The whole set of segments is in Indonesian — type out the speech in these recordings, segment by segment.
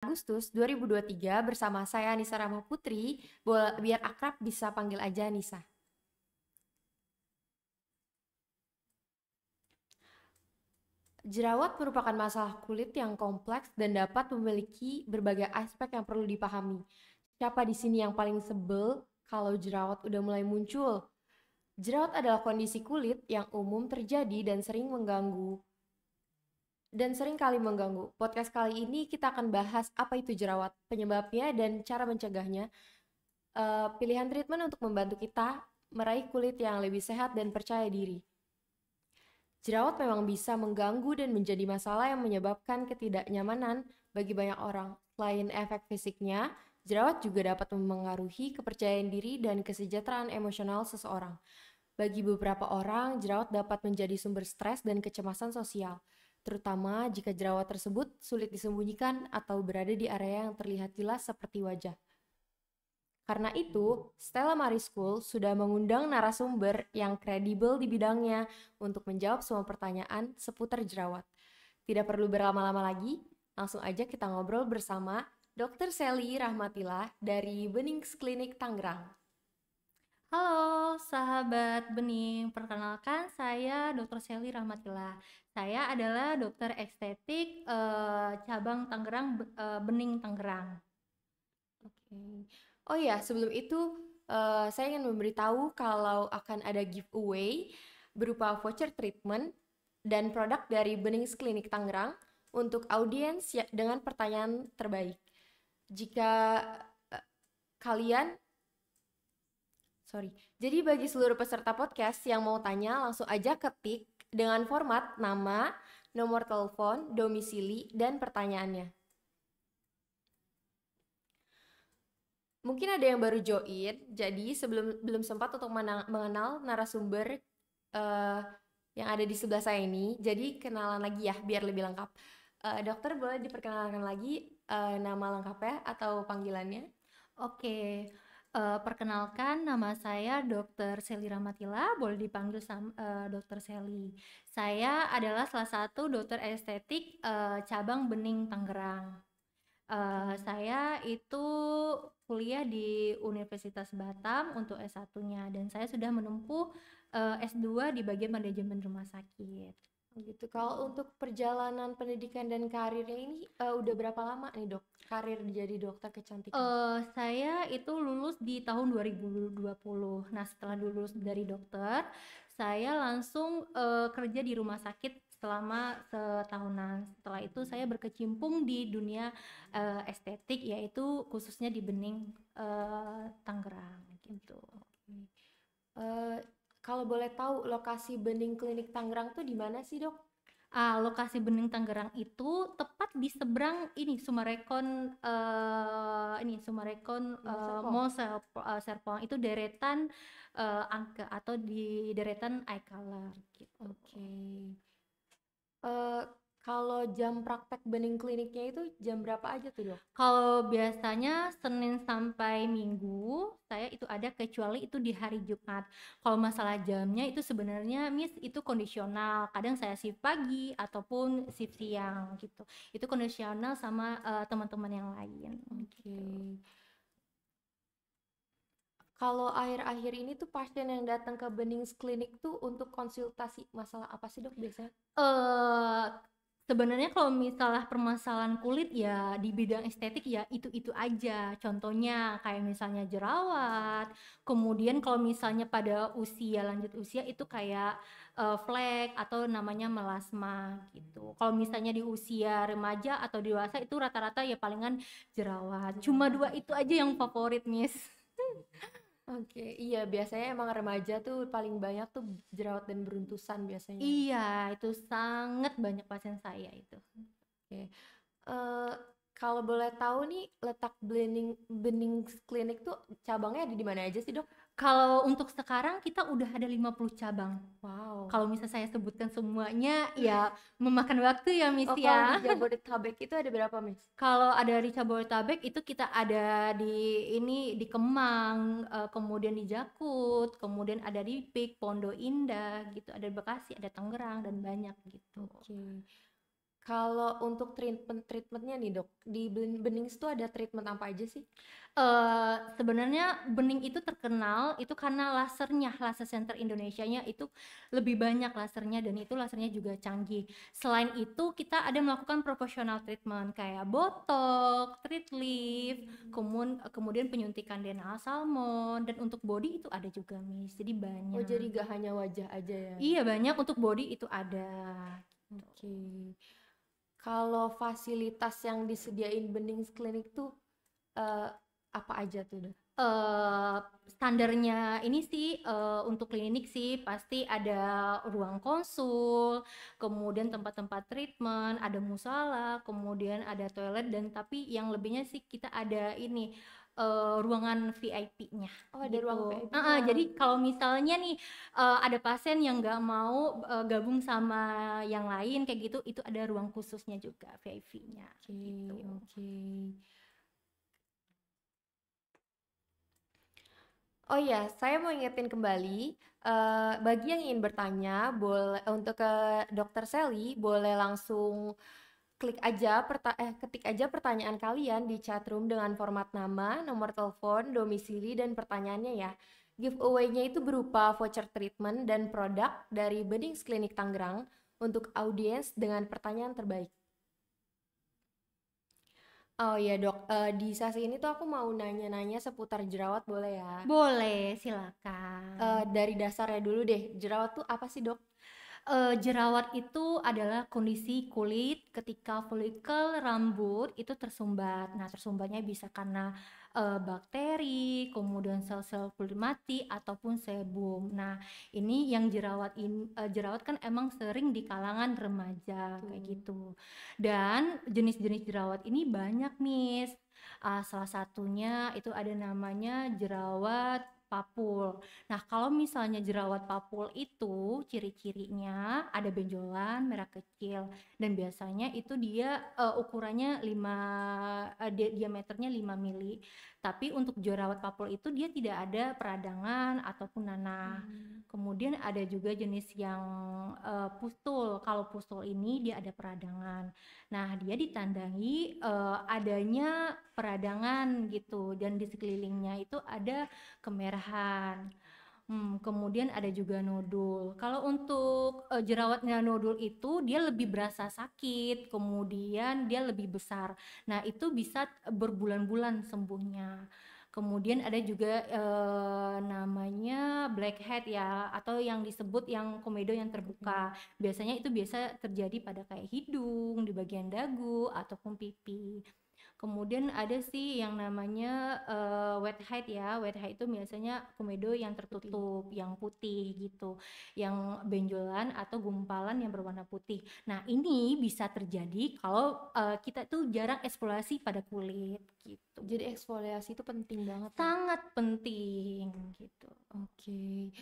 Agustus 2023 bersama saya Anissa Rahma Putri. Biar akrab bisa panggil aja Nisa. Jerawat merupakan masalah kulit yang kompleks dan dapat memiliki berbagai aspek yang perlu dipahami. Siapa di sini yang paling sebel kalau jerawat udah mulai muncul? Jerawat adalah kondisi kulit yang umum terjadi dan sering kali mengganggu. Podcast kali ini kita akan bahas apa itu jerawat, penyebabnya dan cara mencegahnya. Pilihan treatment untuk membantu kita meraih kulit yang lebih sehat dan percaya diri. Jerawat memang bisa mengganggu dan menjadi masalah yang menyebabkan ketidaknyamanan bagi banyak orang. Selain efek fisiknya, jerawat juga dapat memengaruhi kepercayaan diri dan kesejahteraan emosional seseorang. Bagi beberapa orang, jerawat dapat menjadi sumber stres dan kecemasan sosial, terutama jika jerawat tersebut sulit disembunyikan atau berada di area yang terlihat jelas seperti wajah. Karena itu, Stella Maris School sudah mengundang narasumber yang kredibel di bidangnya untuk menjawab semua pertanyaan seputar jerawat. Tidak perlu berlama-lama lagi, langsung aja kita ngobrol bersama Dr. Sally Rahmatillah dari Benings Clinic Tangerang. Halo sahabat Bening, perkenalkan saya Dr. Sally Rahmatillah. Saya adalah dokter estetik cabang Tangerang, Bening Tangerang. Oke. Oh ya, sebelum itu saya ingin memberitahu kalau akan ada giveaway berupa voucher treatment dan produk dari Benings Clinic Tangerang untuk audiens dengan pertanyaan terbaik. Jika eh, kalian Jadi bagi seluruh peserta podcast yang mau tanya langsung aja ketik dengan format nama, nomor telepon, domisili, dan pertanyaannya. Mungkin ada yang baru join, jadi belum sempat untuk mengenal narasumber uh, yang ada di sebelah saya ini. Jadi kenalan lagi ya, biar lebih lengkap. Dokter boleh diperkenalkan lagi nama lengkapnya atau panggilannya? Oke, perkenalkan nama saya Dr. Sally Rahmatillah, boleh dipanggil Dr. Sally. Saya adalah salah satu dokter estetik cabang Bening Tangerang. Saya itu kuliah di Universitas Batam untuk S1-nya dan saya sudah menempuh S2 di bagian manajemen rumah sakit. Gitu. Kalau untuk perjalanan pendidikan dan karirnya ini udah berapa lama nih dok? Karir jadi dokter kecantikan? Saya itu lulus di tahun 2020. Nah, setelah lulus dari dokter, saya langsung kerja di rumah sakit selama setahunan. Setelah itu saya berkecimpung di dunia estetik, yaitu khususnya di Bening Tangerang gitu. Uh, Kalau boleh tahu lokasi Bening Klinik Tangerang tuh di mana sih dok? Lokasi Bening Tangerang itu tepat di seberang ini Sumarekon Mall Serpong itu deretan Angke atau di deretan iColor gitu. Oke. Kalau jam praktek Bening Kliniknya itu jam berapa aja tuh dok? Kalau biasanya Senin sampai Minggu saya itu ada, kecuali itu di hari Jumat. Kalau masalah jamnya itu sebenarnya Miss itu kondisional. Kadang saya shift pagi ataupun shift siang gitu. Itu kondisional sama teman-teman yang lain. Oke. Gitu. Kalau akhir-akhir ini tuh pasien yang datang ke Benings Klinik tuh untuk konsultasi masalah apa sih dok biasanya? eh Sebenarnya kalau misalnya permasalahan kulit ya di bidang estetik ya itu aja. Contohnya kayak misalnya jerawat, kemudian kalau misalnya pada lanjut usia itu kayak flek atau namanya melasma gitu. Kalau misalnya di usia remaja atau dewasa itu rata-rata ya palingan jerawat. Cuma dua itu aja yang favorit, Miss. Oke, iya biasanya emang remaja tuh paling banyak tuh jerawat dan beruntusan biasanya. Iya, itu sangat banyak pasien saya itu. Oke. Eh, Kalau boleh tahu nih letak Bening Klinik tuh cabangnya ada di mana aja sih dok? Kalau untuk sekarang kita udah ada 50 cabang. Wow. Kalau misalnya saya sebutkan semuanya ya memakan waktu ya, Miss Oh, kalau di ya. Jabodetabek itu ada berapa, Miss? Kalau ada di Jabodetabek itu kita ada di Kemang, kemudian di Jakut, kemudian ada di Pik, Pondok Indah gitu, ada Bekasi, ada Tangerang dan banyak gitu. Oke. Kalau untuk treatmentnya nih dok, di bening itu ada treatment apa aja sih? Sebenarnya bening itu terkenal itu karena lasernya, laser center Indonesianya itu lebih banyak lasernya dan itu lasernya juga canggih. Selain itu kita ada melakukan professional treatment kayak botox, treat lift, kemudian penyuntikan DNA salmon dan untuk body itu ada juga Miss. Jadi Oh jadi banyak. gak hanya wajah aja ya? Iya banyak untuk body itu ada. Oke. Kalau fasilitas yang disediain bening klinik tuh eh, apa aja tuh dok? eh Standarnya ini sih untuk klinik sih pasti ada ruang konsul, kemudian tempat-tempat treatment, ada musala, kemudian ada toilet dan tapi yang lebihnya sih kita ada ini ruangan VIP-nya Oh ada ruang gitu. VIP-nya. Jadi kalau misalnya nih ada pasien yang nggak mau gabung sama yang lain kayak gitu, itu ada ruang khususnya juga VIP-nya Oke, gitu. oke. Oh iya, saya mau ingetin kembali, bagi yang ingin bertanya, boleh untuk ke Dokter Sally, boleh langsung ketik aja pertanyaan kalian di chatroom dengan format nama, nomor telepon, domisili, dan pertanyaannya ya. Giveaway-nya itu berupa voucher treatment dan produk dari Beddings Klinik Tangerang untuk audiens dengan pertanyaan terbaik. Oh iya dok, di sesi ini tuh aku mau nanya-nanya seputar jerawat boleh ya? Boleh, silakan. Dari dasarnya dulu deh, jerawat tuh apa sih dok? Jerawat itu adalah kondisi kulit ketika folikel rambut itu tersumbat. Nah, tersumbatnya bisa karena bakteri, kemudian sel-sel kulit mati ataupun sebum. Nah, ini yang jerawat kan emang sering di kalangan remaja kayak gitu. Dan jenis-jenis jerawat ini banyak, Miss. Salah satunya itu ada namanya jerawat papul. Nah, kalau misalnya jerawat papul itu ciri-cirinya ada benjolan merah kecil dan biasanya itu dia ukurannya diameternya 5 mili. Tapi untuk jerawat papul itu dia tidak ada peradangan ataupun nanah. Kemudian ada juga jenis yang pustul. Kalau pustul ini dia ada peradangan. Nah, dia ditandai adanya peradangan gitu dan di sekelilingnya itu ada kemerahan. Kemudian ada juga nodul. Kalau untuk jerawatnya nodul itu dia lebih berasa sakit, kemudian dia lebih besar. Nah, itu bisa berbulan-bulan sembuhnya. Kemudian ada juga namanya blackhead ya, atau yang disebut yang komedo yang terbuka. Biasanya itu biasa terjadi pada kayak hidung, di bagian dagu ataupun pipi. Kemudian ada sih yang namanya whitehead ya. Whitehead itu biasanya komedo yang tertutup, yang putih gitu, yang benjolan atau gumpalan yang berwarna putih. Nah, ini bisa terjadi kalau kita tuh jarang eksplorasi pada kulit gitu. Jadi eksfoliasi itu penting banget ya? Sangat penting gitu. Oke.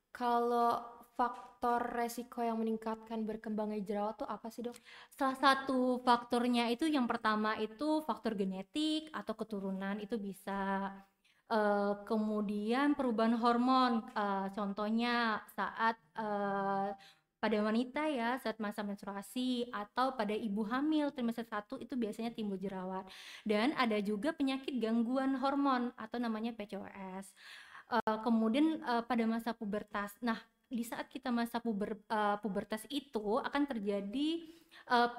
Kalau faktor resiko yang meningkatkan berkembangnya jerawat tuh apa sih dok? Salah satu faktornya itu yang pertama itu faktor genetik atau keturunan itu bisa. Kemudian perubahan hormon, contohnya saat pada wanita ya saat masa menstruasi atau pada ibu hamil trimester 1 itu biasanya timbul jerawat. Dan ada juga penyakit gangguan hormon atau namanya PCOS. Kemudian pada masa pubertas. Nah, di saat kita masa pubertas itu akan terjadi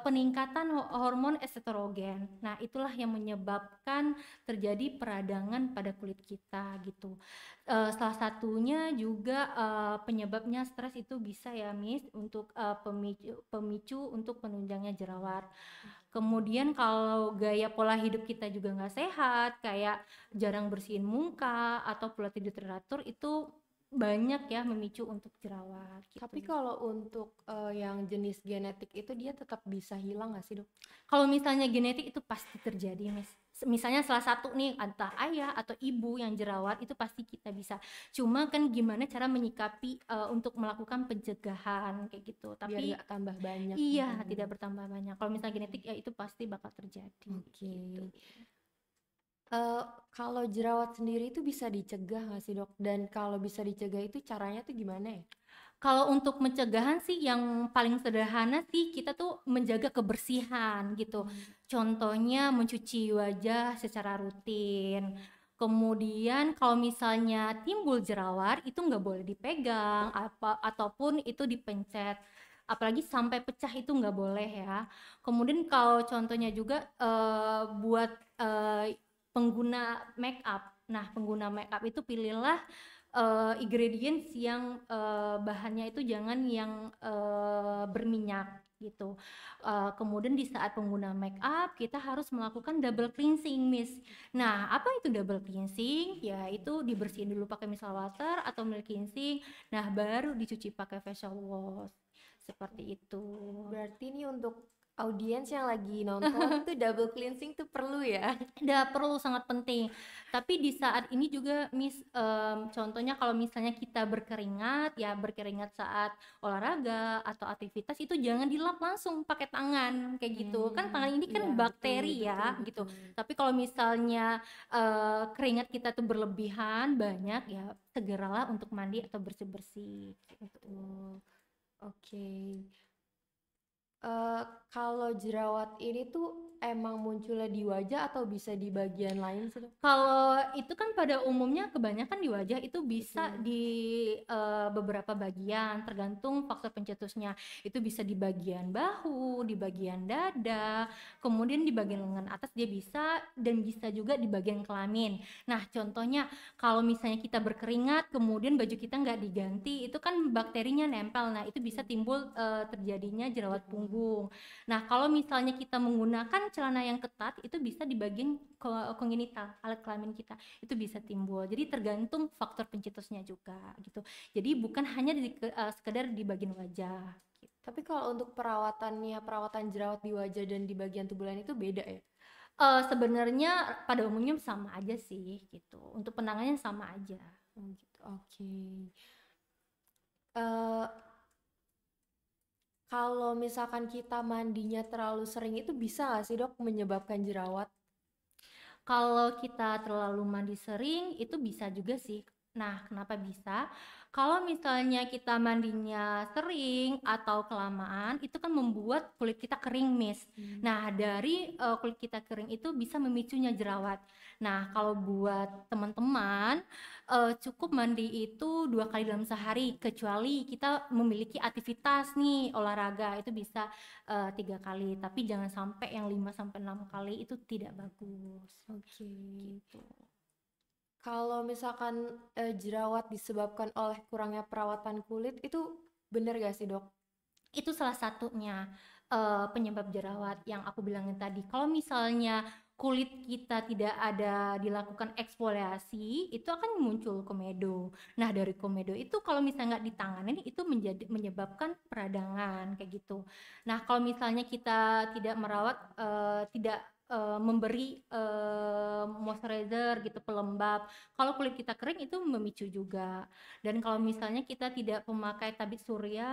peningkatan hormon estrogen. Nah, itulah yang menyebabkan terjadi peradangan pada kulit kita gitu. Salah satunya juga penyebabnya stres itu bisa ya, Miss, untuk pemicu untuk penunjangnya jerawat. Kemudian kalau gaya pola hidup kita juga nggak sehat, kayak jarang bersihin muka atau pola tidur teratur itu banyak ya memicu untuk jerawat gitu. Tapi kalau untuk yang jenis genetik itu dia tetap bisa hilang nggak sih dok? Kalau misalnya genetik itu pasti terjadi, Miss. Misalnya salah satu nih entah ayah atau ibu yang jerawat itu pasti kita bisa. Cuma kan gimana cara menyikapi untuk melakukan pencegahan kayak gitu. Biar Tapi nggak tambah banyak. iya tidak bertambah banyak. Kalau misalnya genetik ya itu pasti bakal terjadi. Oke. Gitu. Kalau jerawat sendiri itu bisa dicegah nggak sih dok? Dan kalau bisa dicegah itu caranya tuh gimana ya? Kalau untuk pencegahan sih yang paling sederhana sih kita tuh menjaga kebersihan gitu. Contohnya mencuci wajah secara rutin. Kemudian kalau misalnya timbul jerawat itu nggak boleh dipegang ataupun itu dipencet. Apalagi sampai pecah itu nggak boleh ya. Kemudian kalau contohnya juga buat pengguna make up. Nah, pengguna make up itu pilihlah ingredients yang bahannya itu jangan yang berminyak gitu. Kemudian di saat pengguna make up kita harus melakukan double cleansing, Miss. Nah, apa itu double cleansing? Ya itu dibersihin dulu pakai micellar water atau milk cleansing. Nah, baru dicuci pakai facial wash. Seperti itu. Berarti ini untuk audiens yang lagi nonton tuh double cleansing tuh perlu ya. Udah perlu, sangat penting. Tapi di saat ini juga Miss, contohnya kalau misalnya kita berkeringat ya, berkeringat saat olahraga atau aktivitas itu jangan dilap langsung pakai tangan kayak gitu. Kan tangan ini kan Iya, bakteri betul, ya betul, gitu. betul. Tapi kalau misalnya keringat kita tuh berlebihan banyak ya, segeralah untuk mandi atau bersih-bersih gitu. Betul. Oke. Kalau jerawat ini tuh emang munculnya di wajah atau bisa di bagian lain sih, Dok? Kalau itu kan pada umumnya kebanyakan di wajah itu bisa Betul. di beberapa bagian tergantung faktor pencetusnya. Itu bisa di bagian bahu, di bagian dada, kemudian di bagian lengan atas dia bisa, dan bisa juga di bagian kelamin. Nah, contohnya kalau misalnya kita berkeringat kemudian baju kita nggak diganti, itu kan bakterinya nempel. Nah, itu bisa timbul terjadinya jerawat punggung. Nah, kalau misalnya kita menggunakan celana yang ketat, itu bisa di bagian kongenital, alat kelamin kita, itu bisa timbul. Jadi tergantung faktor pencetusnya juga gitu. Jadi bukan hanya sekedar di bagian wajah. Gitu. Tapi kalau untuk perawatannya, perawatan jerawat di wajah dan di bagian tubuh lain itu beda ya? Sebenarnya pada umumnya sama aja sih gitu. Untuk penanganannya sama aja. Gitu. Oke. Eh, Kalau misalkan kita mandinya terlalu sering itu bisa nggak sih, Dok, menyebabkan jerawat? Kalau kita terlalu mandi sering itu bisa juga sih. Nah, kenapa bisa? Kalau misalnya kita mandinya sering atau kelamaan, itu kan membuat kulit kita kering, Miss. Nah, dari kulit kita kering itu bisa memicunya jerawat. Nah, kalau buat teman-teman, cukup mandi itu 2 kali dalam sehari, kecuali kita memiliki aktivitas nih, olahraga, itu bisa 3 kali. Tapi jangan sampai yang 5 sampai 6 kali, itu tidak bagus. Oke. Gitu. Kalau misalkan jerawat disebabkan oleh kurangnya perawatan kulit itu bener gak sih, Dok? Itu salah satunya penyebab jerawat yang aku bilangin tadi. Kalau misalnya kulit kita tidak ada dilakukan eksfoliasi, itu akan muncul komedo. Nah, dari komedo itu kalau misalnya nggak ditanganin, itu menyebabkan peradangan kayak gitu. Nah, kalau misalnya kita tidak merawat, tidak memberi moisturizer gitu, pelembab, kalau kulit kita kering itu memicu juga. Dan kalau misalnya kita tidak memakai tabir surya,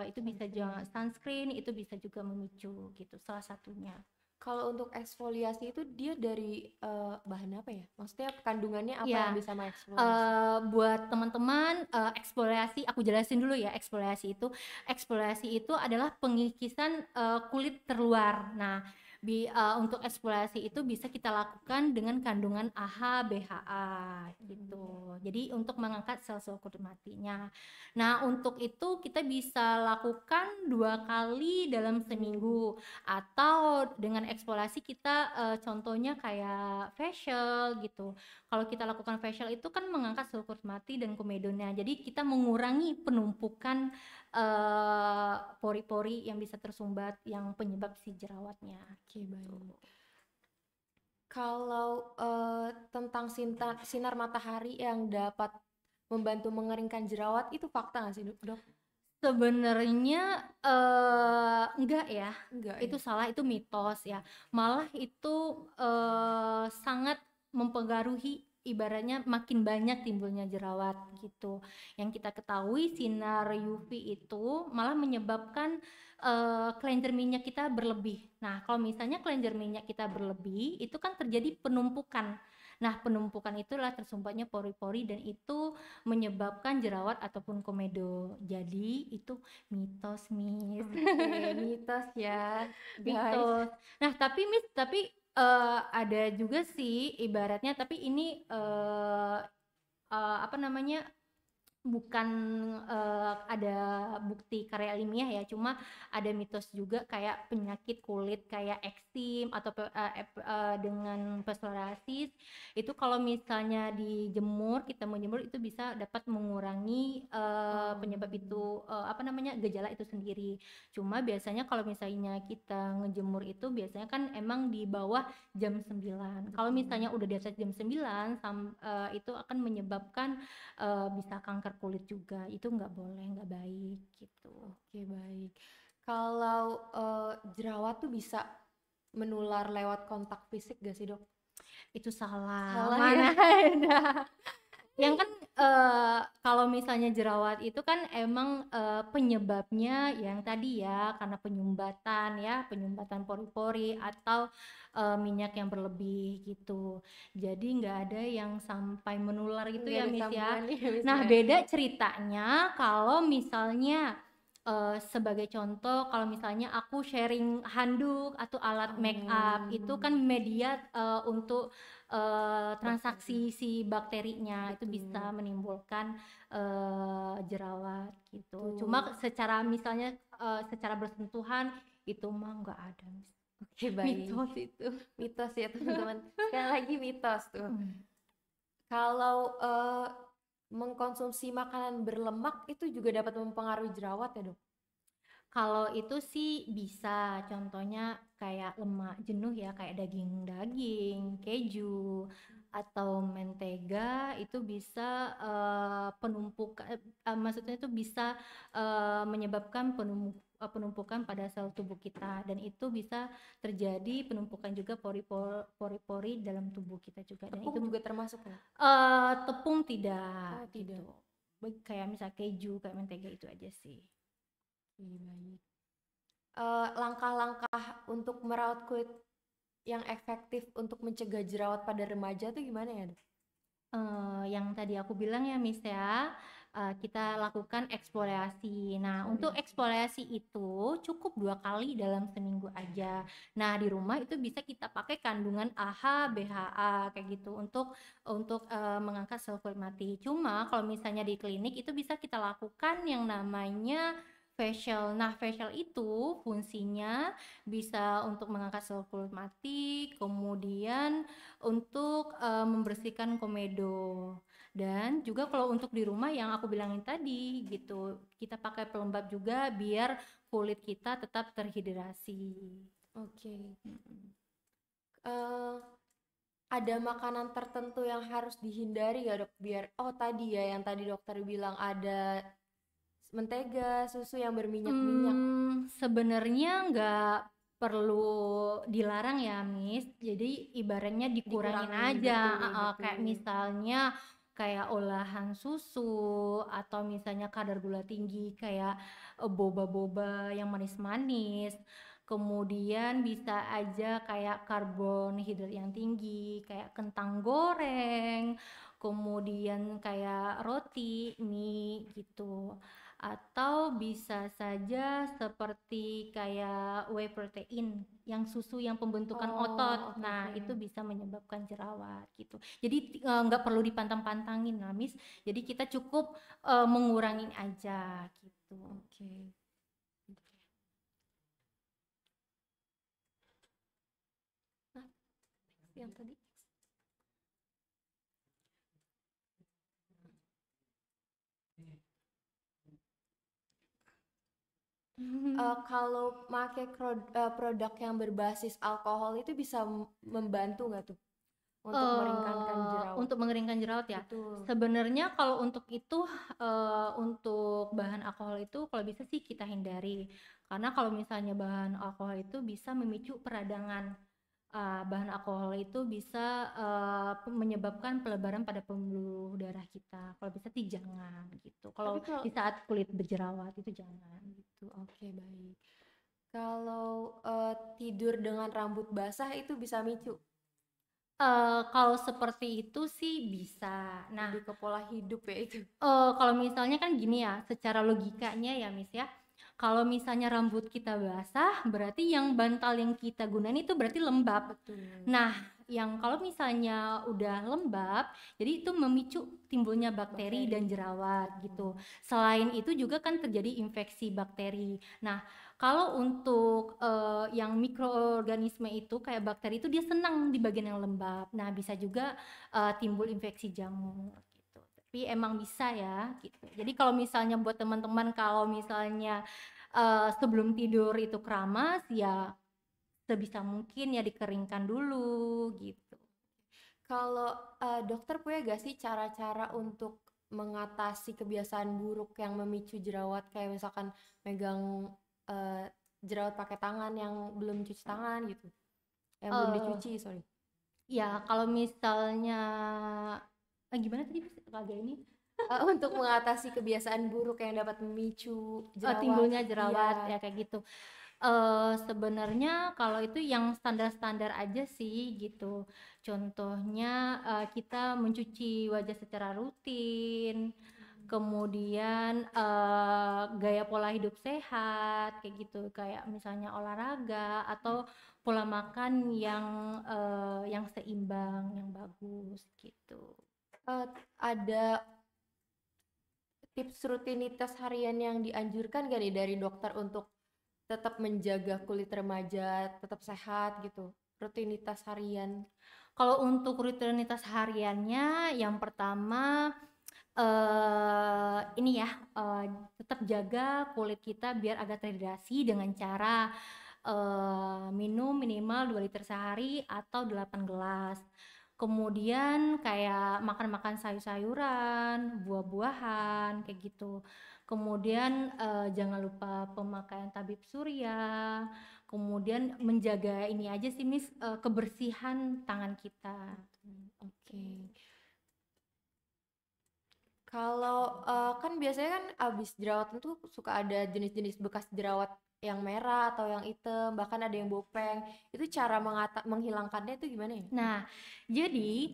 itu bisa juga sunscreen, itu bisa juga memicu gitu, salah satunya. Kalau untuk eksfoliasi itu dia dari bahan apa ya? Maksudnya kandungannya apa Ya, yang bisa mengeksfoliasi? buat teman-teman, eksfoliasi aku jelasin dulu ya. Eksfoliasi itu adalah pengikisan kulit terluar. Nah, untuk eksfoliasi itu bisa kita lakukan dengan kandungan AHA, BHA gitu. Jadi untuk mengangkat sel-sel kulit matinya. Nah, untuk itu kita bisa lakukan 2 kali dalam seminggu, atau dengan eksfoliasi kita contohnya kayak facial gitu. Kalau kita lakukan facial itu kan mengangkat sel kulit mati dan komedonya. Jadi kita mengurangi penumpukan pori-pori yang bisa tersumbat yang penyebab si jerawatnya. Oke, baik. Kalau tentang sinar matahari yang dapat membantu mengeringkan jerawat itu fakta nggak sih, Dok? Sebenarnya enggak ya. Enggak Itu ya? salah, itu mitos ya. Malah itu sangat mempengaruhi, ibaratnya makin banyak timbulnya jerawat gitu. Yang kita ketahui sinar UV itu malah menyebabkan kelenjar minyak kita berlebih. Nah, kalau misalnya kelenjar minyak kita berlebih, itu kan terjadi penumpukan. Nah, penumpukan itulah tersumbatnya pori-pori dan itu menyebabkan jerawat ataupun komedo. Jadi itu mitos, Miss. Oke, mitos ya, guys. Mitos. Nah, tapi Miss, tapi ada juga sih ibaratnya, tapi ini apa namanya, bukan ada bukti karya ilmiah ya, cuma ada mitos juga kayak penyakit kulit kayak eksim atau dengan psoriasis itu kalau misalnya dijemur, kita menjemur itu bisa dapat mengurangi penyebab itu apa namanya, gejala itu sendiri. Cuma biasanya kalau misalnya kita ngejemur itu biasanya kan emang di bawah jam 9. Kalau misalnya udah di atas jam 9 itu akan menyebabkan bisa kanker kulit juga. Itu nggak boleh, nggak baik gitu. Oke, baik. Kalau jerawat tuh bisa menular lewat kontak fisik gak sih, Dok? Itu salah. Salah ya? Mana ada. Yang kan kalau misalnya jerawat itu kan emang penyebabnya yang tadi ya, karena penyumbatan pori-pori atau minyak yang berlebih gitu. Jadi nggak ada yang sampai menular gitu Nggak ya, ada Miss ya. sambungannya ya, Miss Nah, ya? beda ceritanya kalau misalnya sebagai contoh, kalau misalnya aku sharing handuk atau alat make up, itu kan media untuk transaksi si bakterinya. Itu bisa menimbulkan jerawat gitu. Cuma secara misalnya secara bersentuhan itu mah nggak ada, Miss. Oke, baik. Mitos itu. Mitos ya, teman-teman. Sekali lagi mitos tuh. Kalau mengkonsumsi makanan berlemak itu juga dapat mempengaruhi jerawat ya, Dok? Kalau itu sih bisa, contohnya kayak lemak jenuh ya, kayak daging-daging, keju, atau mentega itu bisa penumpukan, maksudnya itu bisa menyebabkan penumpukan pada sel tubuh kita, dan itu bisa terjadi penumpukan juga pori-pori dalam tubuh kita juga. Dan Tepung itu juga termasuk ya? tepung tidak, Oh, tidak. gitu. Kayak misal keju, kayak mentega itu aja sih. Baik. Langkah-langkah untuk merawat kulit yang efektif untuk mencegah jerawat pada remaja tuh gimana ya, Dok? Yang tadi aku bilang ya, Miss ya, kita lakukan eksfoliasi. Nah, untuk eksfoliasi itu cukup 2 kali dalam seminggu aja. Nah, di rumah itu bisa kita pakai kandungan AHA, BHA kayak gitu untuk mengangkat sel kulit mati. Cuma kalau misalnya di klinik itu bisa kita lakukan yang namanya facial. Nah, facial itu fungsinya bisa untuk mengangkat sel kulit mati, kemudian untuk membersihkan komedo. Dan juga kalau untuk di rumah yang aku bilangin tadi gitu, kita pakai pelembab juga biar kulit kita tetap terhidrasi. Oke. Ada makanan tertentu yang harus dihindari ya, Dok? Biar tadi ya yang tadi dokter bilang ada mentega, susu yang berminyak-minyak. Sebenarnya nggak perlu dilarang ya, Miss. Jadi ibaratnya dikurangin aja. Betul, Kayak betul. misalnya kayak olahan susu atau misalnya kadar gula tinggi kayak boba-boba yang manis-manis. Kemudian bisa aja kayak karbohidrat yang tinggi, kayak kentang goreng, kemudian kayak roti, mie gitu. Atau bisa saja seperti kayak whey protein, yang susu yang pembentukan otot. Nah, itu bisa menyebabkan jerawat gitu. Jadi nggak perlu dipantang-pantangin lah, Miss. Jadi kita cukup mengurangin aja gitu. Oke. Nah, yang tadi kalau pakai produk yang berbasis alkohol itu bisa membantu nggak tuh untuk meringankan jerawat? Untuk mengeringkan jerawat ya. Betul. Sebenarnya kalau untuk itu untuk bahan alkohol itu kalau bisa sih kita hindari. Karena kalau misalnya bahan alkohol itu bisa memicu peradangan. Bahan alkohol itu bisa menyebabkan pelebaran pada pembuluh darah kita. Kalau bisa sih jangan gitu. Kalau di saat kulit berjerawat itu jangan gitu. Oke, baik. Kalau tidur dengan rambut basah itu bisa micu? Kalau seperti itu sih bisa. Nah, Lebih ke pola hidup ya itu. kalau misalnya kan gini ya, secara logikanya ya Miss ya, kalau misalnya rambut kita basah, berarti yang bantal yang kita gunain itu berarti lembab. Betul. Nah, yang kalau misalnya udah lembab, jadi itu memicu timbulnya bakteri dan jerawat gitu. Selain itu juga kan terjadi infeksi bakteri. Nah, kalau untuk yang mikroorganisme itu kayak bakteri itu dia senang di bagian yang lembab. Nah, bisa juga timbul infeksi jamur gitu. Tapi emang bisa ya gitu. Jadi kalau misalnya buat teman-teman kalau misalnya sebelum tidur itu keramas ya sebisa mungkin ya dikeringkan dulu gitu. Kalau dokter punya gak sih cara-cara untuk mengatasi kebiasaan buruk yang memicu jerawat kayak misalkan megang eh, jerawat pakai tangan yang belum cuci tangan gitu, yang belum Eh dicuci, sorry. ya kalau misalnya gimana tadi Mas? Agak ini Untuk mengatasi kebiasaan buruk yang dapat memicu jerawat. timbulnya jerawat Iya. ya kayak gitu. Sebenarnya kalau itu yang standar-standar aja sih gitu. Contohnya kita mencuci wajah secara rutin, kemudian gaya pola hidup sehat kayak gitu, kayak misalnya olahraga atau pola makan yang seimbang, yang bagus gitu. Eh, ada tips rutinitas harian yang dianjurkan gak nih dari dokter untuk tetap menjaga kulit remaja tetap sehat gitu, rutinitas harian? Kalau untuk rutinitas hariannya, yang pertama ini ya, tetap jaga kulit kita biar agak terhidrasi dengan cara minum minimal 2 liter sehari atau 8 gelas. Kemudian kayak makan-makan sayur-sayuran, buah-buahan kayak gitu. Kemudian jangan lupa pemakaian tabib surya. Kemudian menjaga ini aja sih Miss, kebersihan tangan kita. Oke. Kalau kan biasanya kan abis jerawatan tuh suka ada jenis-jenis bekas jerawat yang merah atau yang hitam, bahkan ada yang bopeng. Itu cara menghilangkannya itu gimana ya? Nah, jadi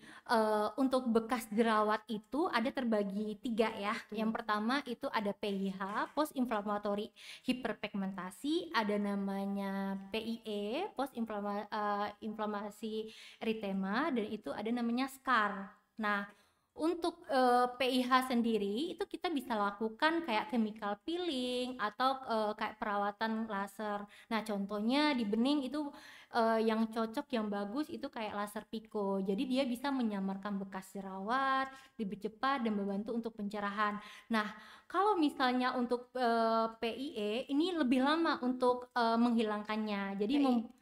untuk bekas jerawat itu ada terbagi 3 ya. Yang Betul. pertama itu ada PIH, post inflammatory hiperpigmentasi, ada namanya PIE, inflamasi eritema, dan itu ada namanya scar. Nah, untuk PIH sendiri itu kita bisa lakukan kayak chemical peeling atau kayak perawatan laser. Nah, contohnya di bening itu yang cocok yang bagus itu kayak laser Pico. Jadi dia bisa menyamarkan bekas jerawat lebih cepat dan membantu untuk pencerahan. Nah, kalau misalnya untuk PIE ini lebih lama untuk menghilangkannya. Jadi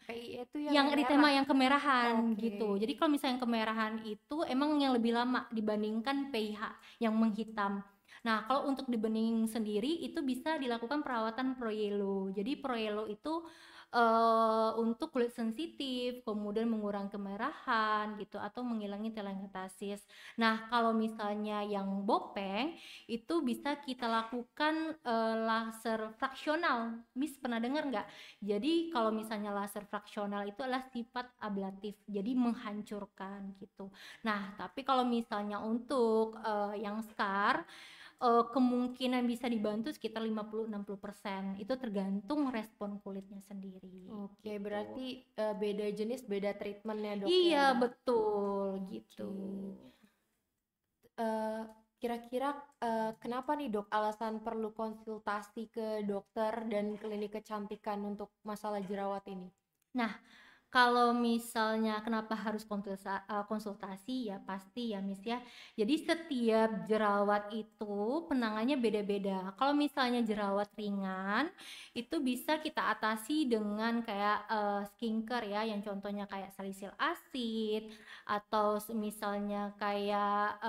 PI itu yang yang merah. eritema yang kemerahan gitu. Oke. Jadi kalau misalnya yang kemerahan itu emang yang lebih lama dibandingkan PIH yang menghitam. Nah, kalau untuk di bening sendiri itu bisa dilakukan perawatan Proyelo. Jadi Proyelo itu untuk kulit sensitif, kemudian mengurangi kemerahan gitu atau menghilangi telangiectasis. Nah, kalau misalnya yang bopeng itu bisa kita lakukan laser fraksional. Miss pernah dengar nggak? Jadi kalau misalnya laser fraksional itu adalah sifat ablatif, jadi menghancurkan gitu. Nah, tapi kalau misalnya untuk yang scar kemungkinan bisa dibantu sekitar 50-60%. Itu tergantung respon kulitnya sendiri Oke, gitu. berarti beda jenis, beda treatmentnya dok Iya, ya. betul gitu. Oke. Eh, Kira-kira kenapa nih dok alasan perlu konsultasi ke dokter dan klinik kecantikan untuk masalah jerawat ini? Nah, kalau misalnya kenapa harus konsultasi ya pasti ya Miss ya. Jadi setiap jerawat itu penangannya beda-beda. Kalau misalnya jerawat ringan itu bisa kita atasi dengan kayak skincare ya yang contohnya kayak salicylic acid atau misalnya kayak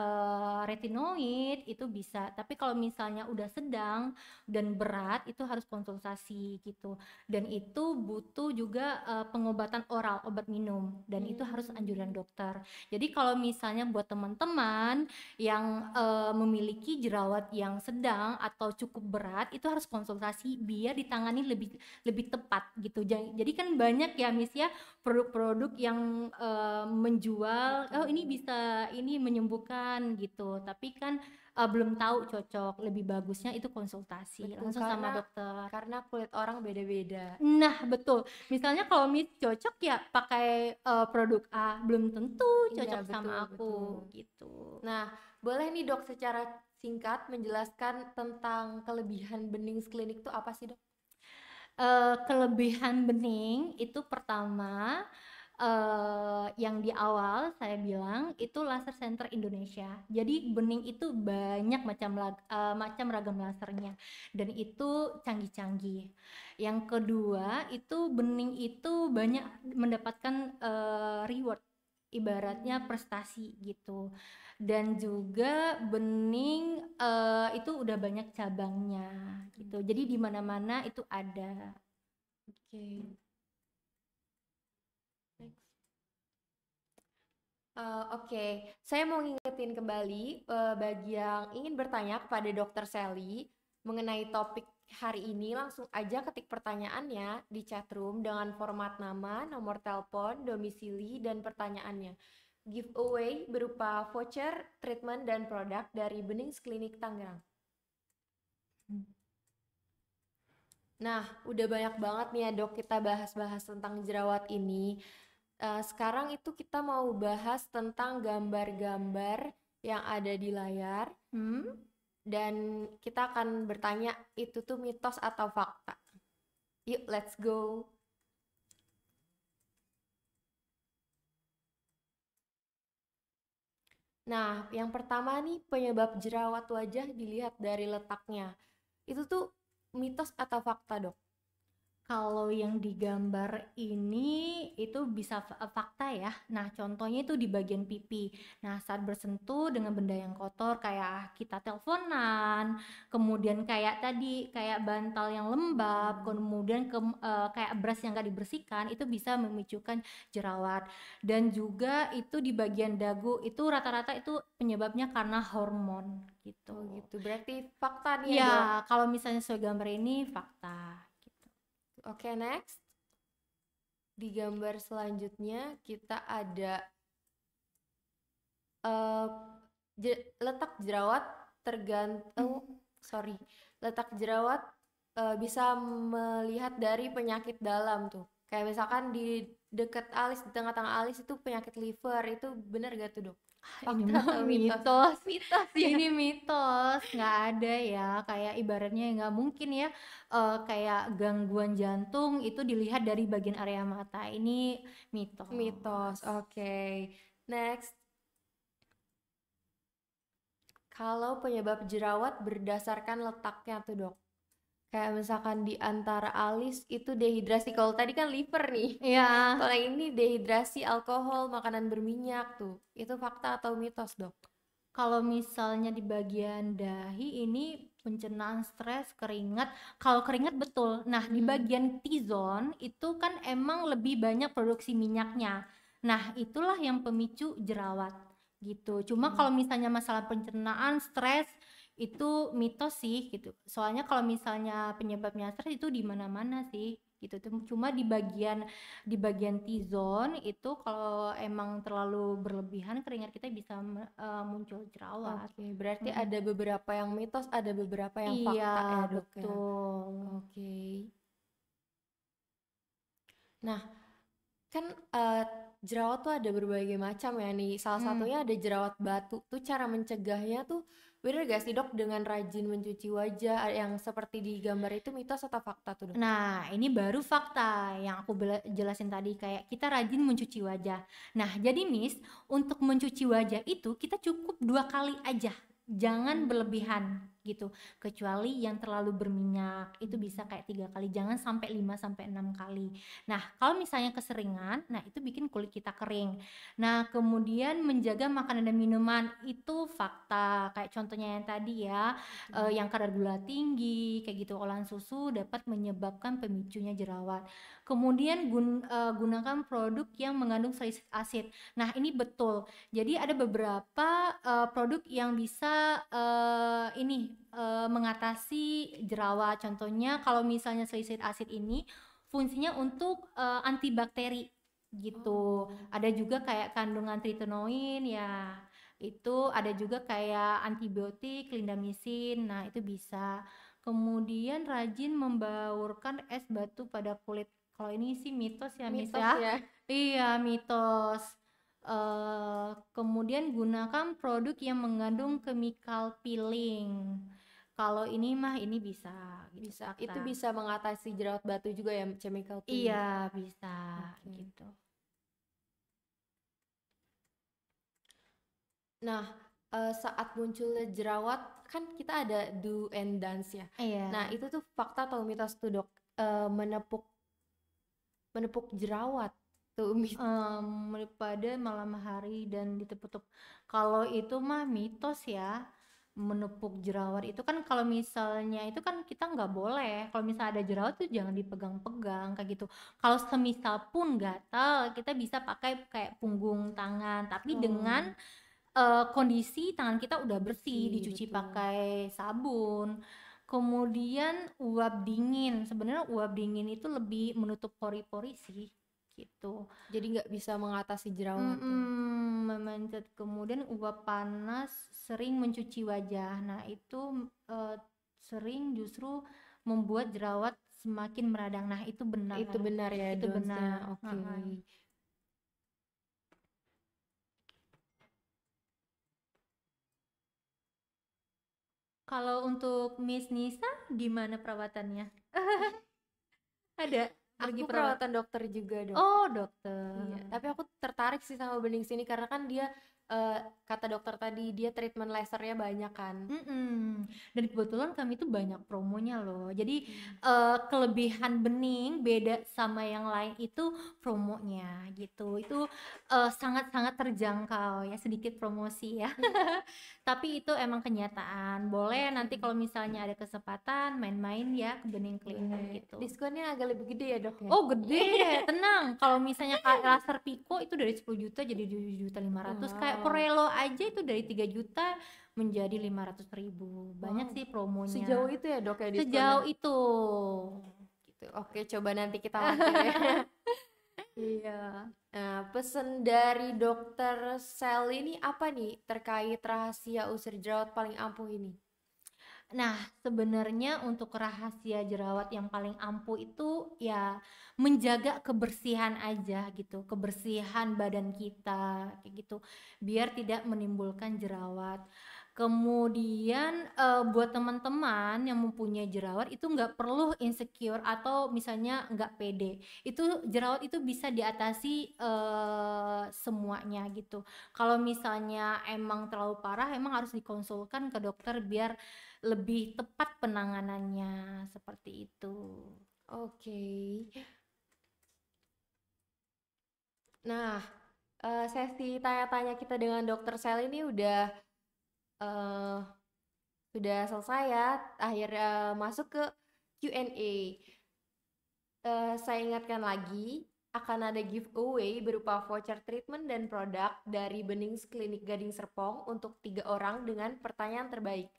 retinoid itu bisa. Tapi kalau misalnya udah sedang dan berat itu harus konsultasi gitu. Dan itu butuh juga pengobatan oral, obat minum, dan itu harus anjuran Hmm. dokter. Jadi kalau misalnya buat teman-teman yang memiliki jerawat yang sedang atau cukup berat, itu harus konsultasi biar ditangani lebih lebih tepat gitu. Jadi kan banyak ya Miss ya produk-produk yang menjual, oh ini Betul. bisa ini menyembuhkan gitu, tapi kan belum tahu cocok. Lebih bagusnya itu konsultasi Betul, langsung sama dokter. karena kulit orang beda-beda. Nah, betul. Misalnya kalau Miss cocok ya pakai produk A, belum tentu Iya, cocok betul, sama betul. aku gitu. Nah, boleh nih dok secara singkat menjelaskan tentang kelebihan bening klinik itu apa sih dok? Kelebihan bening itu pertama, yang di awal saya bilang itu laser center Indonesia. Jadi bening itu banyak macam ragam lasernya dan itu canggih-canggih. Yang kedua itu bening itu banyak mendapatkan reward, ibaratnya prestasi gitu. Dan juga bening itu udah banyak cabangnya gitu. Jadi di mana-mana itu ada. Oke. Next. Oke, saya mau ngingetin kembali bagi yang ingin bertanya kepada Dokter Sally mengenai topik hari ini, langsung aja ketik pertanyaannya di chatroom dengan format nama, nomor telepon, domisili, dan pertanyaannya. Giveaway berupa voucher, treatment, dan produk dari Benings Klinik Tangerang. Nah, udah banyak banget nih ya dok kita bahas-bahas tentang jerawat ini. Sekarang itu kita mau bahas tentang gambar-gambar yang ada di layar dan kita akan bertanya itu tuh mitos atau fakta. Yuk, let's go. Nah, yang pertama nih penyebab jerawat wajah dilihat dari letaknya. Itu tuh mitos atau fakta, Dok? Kalau yang digambar ini itu bisa fakta ya. Nah, contohnya itu di bagian pipi. Nah, saat bersentuh dengan benda yang kotor kayak kita teleponan, kemudian kayak tadi kayak bantal yang lembab, kemudian kayak beras yang gak dibersihkan, itu bisa memicukan jerawat. Dan juga itu di bagian dagu itu rata-rata itu penyebabnya karena hormon gitu. Oh gitu, berarti fakta nih ya, Ya, Dok? kalau misalnya sesuai gambar ini fakta. Oke, next. Di gambar selanjutnya kita ada letak jerawat letak jerawat bisa melihat dari penyakit dalam tuh. Kayak misalkan di dekat alis, di tengah-tengah alis itu penyakit liver, itu benar gak tuh dok? Ini Fakta mah atau mitos? mitos. Mitos ya? Ini mitos, nggak ada ya. Kayak ibaratnya nggak mungkin ya, kayak gangguan jantung itu dilihat dari bagian area mata. Ini mitos. Mitos, oke. Next. Kalau penyebab jerawat berdasarkan letaknya tuh dok. Kayak misalkan di antara alis itu dehidrasi. Kalau tadi kan liver nih. Iya, Kalau yang ini dehidrasi, alkohol, makanan berminyak tuh. Itu fakta atau mitos, Dok? kalau misalnya di bagian dahi ini pencernaan, stres, keringat. Kalau keringat betul. Nah, di bagian T-zone itu kan emang lebih banyak produksi minyaknya. Nah, itulah yang pemicu jerawat gitu. Cuma kalau misalnya masalah pencernaan, stres itu mitos sih gitu. Soalnya kalau misalnya penyebabnya stres itu di mana-mana sih gitu. Cuma di bagian T-zone itu kalau emang terlalu berlebihan keringat kita bisa muncul jerawat. Oke, berarti ada beberapa yang mitos, ada beberapa yang Iya, fakta ya, Dok ya. betul. Oke. Nah, kan jerawat tuh ada berbagai macam ya nih. Salah satunya ada jerawat batu. Tuh cara mencegahnya tuh bener gak sih dok dengan rajin mencuci wajah yang seperti di gambar itu mitos atau fakta tuh dok? Nah, ini baru fakta yang aku jelasin tadi, kayak kita rajin mencuci wajah. Nah, jadi Miss, untuk mencuci wajah itu kita cukup 2 kali aja, jangan berlebihan. gitu. Kecuali yang terlalu berminyak itu bisa kayak 3 kali, jangan sampai 5 sampai 6 kali. Nah, kalau misalnya keseringan, nah itu bikin kulit kita kering. Nah, kemudian menjaga makanan dan minuman itu fakta. Kayak contohnya yang tadi ya, yang kadar gula tinggi, kayak gitu, olahan susu dapat menyebabkan pemicunya jerawat. Kemudian gunakan produk yang mengandung salisilik asid. Nah, ini betul. Jadi ada beberapa produk yang bisa mengatasi jerawat. Contohnya kalau misalnya salisilik asid ini fungsinya untuk antibakteri gitu. Ada juga kayak kandungan tretinoin ya. Itu ada juga kayak antibiotik, clindamycin. Nah, itu bisa. Kemudian rajin membaurkan es batu pada kulit. Kalau ini sih mitos ya, Miss Mitos ya. ya. Iya, mitos. Kemudian gunakan produk yang mengandung chemical peeling. Kalau ini mah ini bisa gitu, Bisa. fakta. Itu bisa mengatasi jerawat batu juga ya, chemical peeling. Iya, bisa gitu. Nah, saat muncul jerawat kan kita ada do and dance ya. Iya. Nah, itu tuh fakta atau mitos tuh, Dok? Menepuk jerawat tuh Pada malam hari dan ditepuk-tepuk. Kalau itu mah mitos ya. Menepuk jerawat itu kan kalau misalnya itu kan kita nggak boleh. Kalau misalnya ada jerawat tuh jangan dipegang-pegang kayak gitu. Kalau semisal pun gatal, kita bisa pakai kayak punggung tangan, tapi dengan kondisi tangan kita udah bersih, dicuci betul. pakai sabun. Kemudian uap dingin, sebenarnya uap dingin itu lebih menutup pori-pori sih gitu. Jadi nggak bisa mengatasi jerawat tuh. Memanjat. Kemudian uap panas sering mencuci wajah. Nah, itu sering justru membuat jerawat semakin meradang. Nah, itu benar. Itu benar ya, Itu donsnya. benar. Oke. Kalau untuk Miss Nisa gimana perawatannya? Ada pergi Aku perawatan dokter juga, Dok. Oh, dokter. Iya, tapi aku tertarik sih sama bening sini karena kan dia kata dokter tadi dia treatment lasernya banyak kan. Dan kebetulan kami tuh banyak promonya loh. Jadi kelebihan bening beda sama yang lain itu promonya gitu. Itu sangat-sangat terjangkau ya, sedikit promosi ya. Tapi itu emang kenyataan. Boleh nanti kalau misalnya ada kesempatan main-main ya ke Bening Clinic gitu. Diskonnya agak lebih gede ya, Dok ya? Oh, gede, tenang. Kalau misalnya laser Pico itu dari 10 juta jadi 7.500.000. Kayak Corello aja itu dari 3 juta menjadi 500.000. Banyak sih promonya. Sejauh itu ya, Dok ya diskonnya? Sejauh itu. Gitu. Oke, coba nanti kita mampir ya. Iya. Nah, pesan dari dokter Sel ini apa nih terkait rahasia usir jerawat paling ampuh ini? Nah, sebenarnya untuk rahasia jerawat yang paling ampuh itu ya menjaga kebersihan aja gitu, kebersihan badan kita kayak gitu, biar tidak menimbulkan jerawat. Kemudian buat teman-teman yang mempunyai jerawat itu nggak perlu insecure atau misalnya nggak pede. Itu jerawat itu bisa diatasi semuanya gitu. Kalau misalnya emang terlalu parah, emang harus dikonsulkan ke dokter biar lebih tepat penanganannya seperti itu. Oke. Nah, sesi tanya-tanya kita dengan dokter Sel ini udah selesai ya. Masuk ke Q&A. Saya ingatkan lagi, akan ada giveaway berupa voucher treatment dan produk dari Benings Klinik Gading Serpong untuk 3 orang dengan pertanyaan terbaik.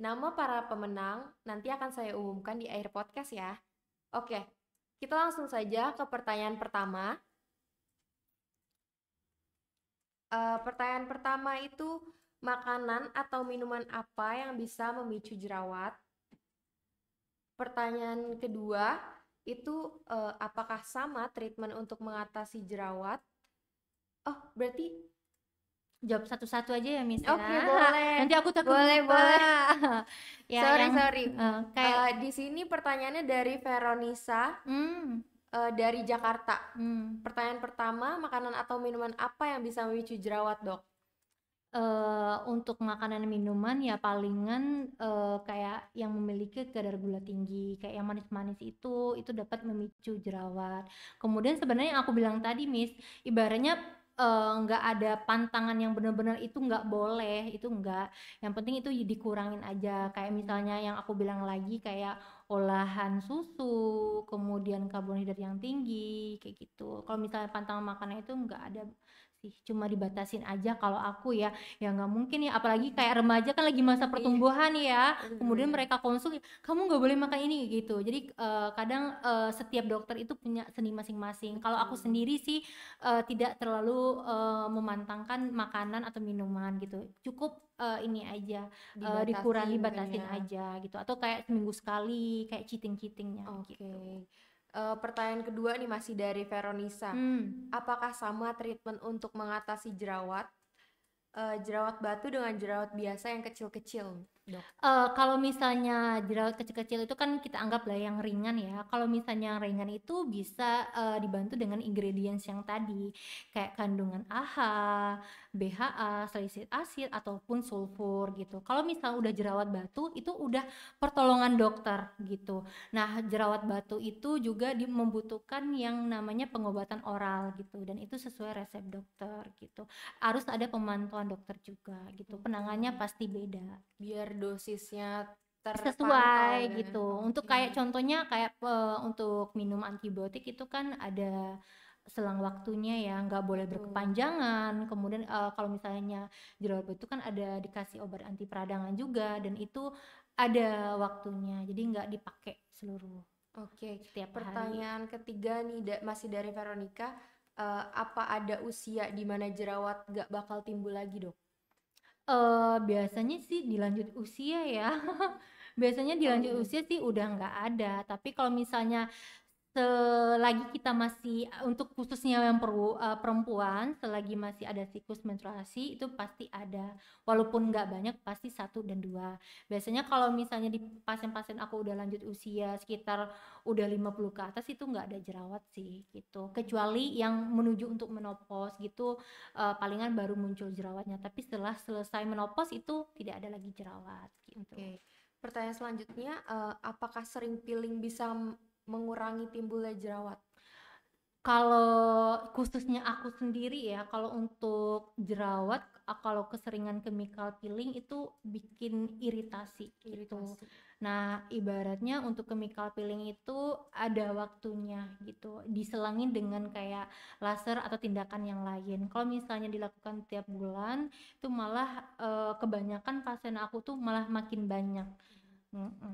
Nama para pemenang nanti akan saya umumkan di akhir podcast ya. Oke, kita langsung saja ke pertanyaan pertama. Pertanyaan pertama itu, makanan atau minuman apa yang bisa memicu jerawat? Pertanyaan kedua itu, apakah sama treatment untuk mengatasi jerawat? Oh, berarti Jawab satu-satu aja ya, Miss. Oke, ya. boleh. Nanti aku takut Boleh. Ya, sorry. kayak di sini pertanyaannya dari Veronisa dari Jakarta. Pertanyaan pertama, makanan atau minuman apa yang bisa memicu jerawat, Dok? Untuk makanan minuman ya palingan, kayak yang memiliki kadar gula tinggi, kayak yang manis-manis itu dapat memicu jerawat. Kemudian sebenarnya yang aku bilang tadi, Miss, ibaratnya, nggak ada pantangan yang benar-benar itu nggak boleh, itu enggak, yang penting itu dikurangin aja. Kayak misalnya yang aku bilang lagi kayak olahan susu, kemudian karbohidrat yang tinggi, kayak gitu. Kalau misalnya pantangan makanan itu nggak ada sih, cuma dibatasin aja kalau aku ya. Ya nggak mungkin ya, apalagi kayak remaja kan lagi masa Iya, pertumbuhan ya, kemudian bener-bener. mereka konsul, "Kamu nggak boleh makan ini," gitu. Jadi, kadang, setiap dokter itu punya seni masing-masing. Kalau aku Betul. sendiri sih, tidak terlalu, memantangkan makanan atau minuman gitu. Cukup, ini aja, Dibatasi dikurangi, mungkin batasin ya. aja gitu, atau kayak seminggu sekali, kayak cheating-cheating-nya Oke. gitu. Pertanyaan kedua nih masih dari Veronisa. Hmm. Apakah sama treatment untuk mengatasi jerawat, jerawat batu dengan jerawat biasa yang kecil-kecil, Dok? Kalau misalnya jerawat kecil-kecil itu kan kita anggap lah yang ringan ya. Kalau misalnya yang ringan itu bisa, dibantu dengan ingredients yang tadi, kayak kandungan AHA, BHA, salisilik asid, ataupun sulfur gitu. Kalau misalnya udah jerawat batu, itu udah pertolongan dokter gitu. Nah, jerawat batu itu juga membutuhkan yang namanya pengobatan oral gitu, dan itu sesuai resep dokter gitu. Harus ada pemantauan dokter juga gitu, penanganannya Oke. pasti beda. Biar dosisnya terpantau Sesuai ya. gitu. Untuk Oke. kayak contohnya kayak, untuk minum antibiotik itu kan ada selang waktunya ya, nggak boleh Betul. berkepanjangan. Kemudian, kalau misalnya jerawat itu kan ada dikasih obat anti peradangan juga, dan itu ada waktunya, jadi nggak dipakai seluruh Oke. setiap hari. Pertanyaan ketiga nih masih dari Veronica. Apa ada usia di mana jerawat gak bakal timbul lagi, Dok? Biasanya sih dilanjut usia ya. Biasanya Oh dilanjut iya. usia sih udah nggak ada, tapi kalau misalnya selagi kita masih, untuk khususnya yang perempuan, selagi masih ada siklus menstruasi itu pasti ada, walaupun nggak banyak, pasti satu dan dua. Biasanya kalau misalnya di pasien-pasien aku udah lanjut usia sekitar udah 50 ke atas itu nggak ada jerawat sih gitu, kecuali yang menuju untuk menopause gitu, palingan baru muncul jerawatnya, tapi setelah selesai menopause itu tidak ada lagi jerawat gitu. Oke. Pertanyaan selanjutnya, apakah sering peeling bisa mengurangi timbulnya jerawat? Kalau khususnya aku sendiri ya, kalau untuk jerawat, kalau keseringan chemical peeling itu bikin iritasi gitu. Iritasi. Nah, ibaratnya untuk chemical peeling itu ada waktunya gitu, diselangin dengan kayak laser atau tindakan yang lain. Kalau misalnya dilakukan tiap bulan, itu malah, kebanyakan pasien aku tuh malah makin banyak.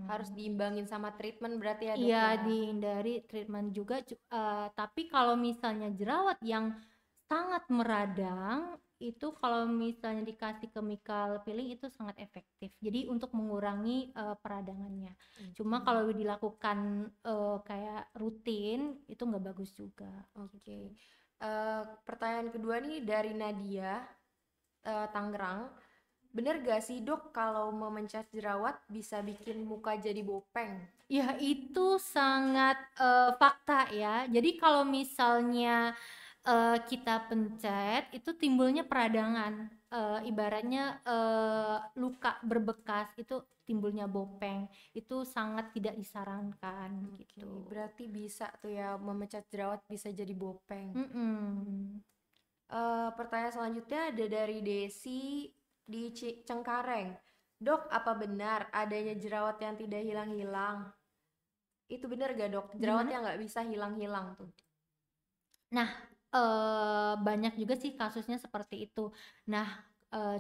Harus Mhm. diimbangin sama treatment berarti ya, Dok Iya, ya? dihindari treatment juga, tapi kalau misalnya jerawat yang sangat meradang, itu kalau misalnya dikasih chemical peeling itu sangat efektif. Jadi untuk mengurangi, peradangannya. Cuma Oke. kalau dilakukan, kayak rutin, itu nggak bagus juga, Oke. gitu. Pertanyaan kedua nih dari Nadia, Tangerang. Bener gak sih, Dok, kalau memencet jerawat bisa bikin muka jadi bopeng? Ya itu sangat, fakta ya. Jadi kalau misalnya, kita pencet itu timbulnya peradangan, ibaratnya, luka berbekas itu timbulnya bopeng, itu sangat tidak disarankan Oke, gitu. berarti bisa tuh ya memecat jerawat bisa jadi bopeng. Mhm. Pertanyaan selanjutnya ada dari Desi di Cengkareng. Dok, apa benar adanya jerawat yang tidak hilang-hilang? Itu benar gak, Dok? Jerawat Gimana? yang nggak bisa hilang-hilang tuh. Nah, banyak juga sih kasusnya seperti itu. Nah,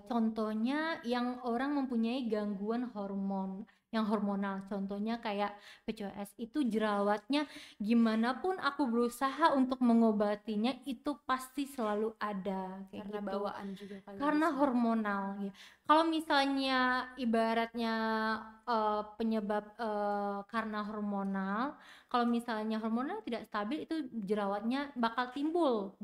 contohnya yang orang mempunyai gangguan hormon, yang hormonal, contohnya kayak PCOS, itu jerawatnya gimana pun aku berusaha untuk mengobatinya, itu pasti selalu ada, kayak Karena gitu. bawaan juga kali Karena bisa. hormonal ya. Kalau misalnya ibaratnya, penyebab, karena hormonal, kalau misalnya hormonal tidak stabil itu jerawatnya bakal timbul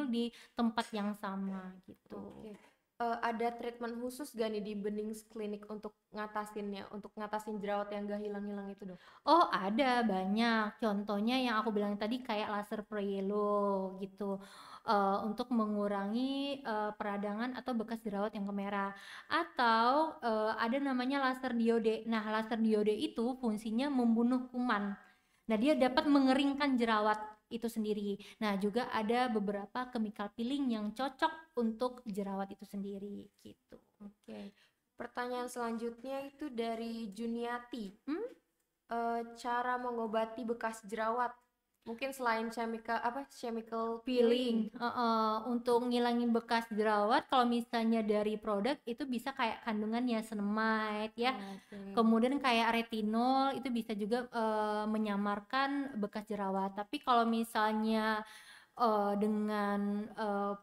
di tempat yang sama gitu. Oke. ada treatment khusus gak nih di Benings Klinik untuk ngatasinnya, untuk ngatasin jerawat yang gak hilang-hilang itu, Dok? Oh, ada banyak. Contohnya yang aku bilang tadi kayak laser pre-yellow gitu. Untuk mengurangi peradangan atau bekas jerawat yang kemerah. Atau ada namanya laser diode. Nah, laser diode itu fungsinya membunuh kuman. Nah, dia dapat mengeringkan jerawat itu sendiri. Nah, juga ada beberapa chemical peeling yang cocok untuk jerawat itu sendiri gitu. Oke. Pertanyaan selanjutnya itu dari Juniati. Hmm? Cara mengobati bekas jerawat. Mungkin selain chemical Peeling, peeling. untuk ngilangin bekas jerawat kalau misalnya dari produk itu bisa kayak kandungan niacinamide ya, Oke. kemudian kayak retinol itu bisa juga menyamarkan bekas jerawat. Tapi kalau misalnya dengan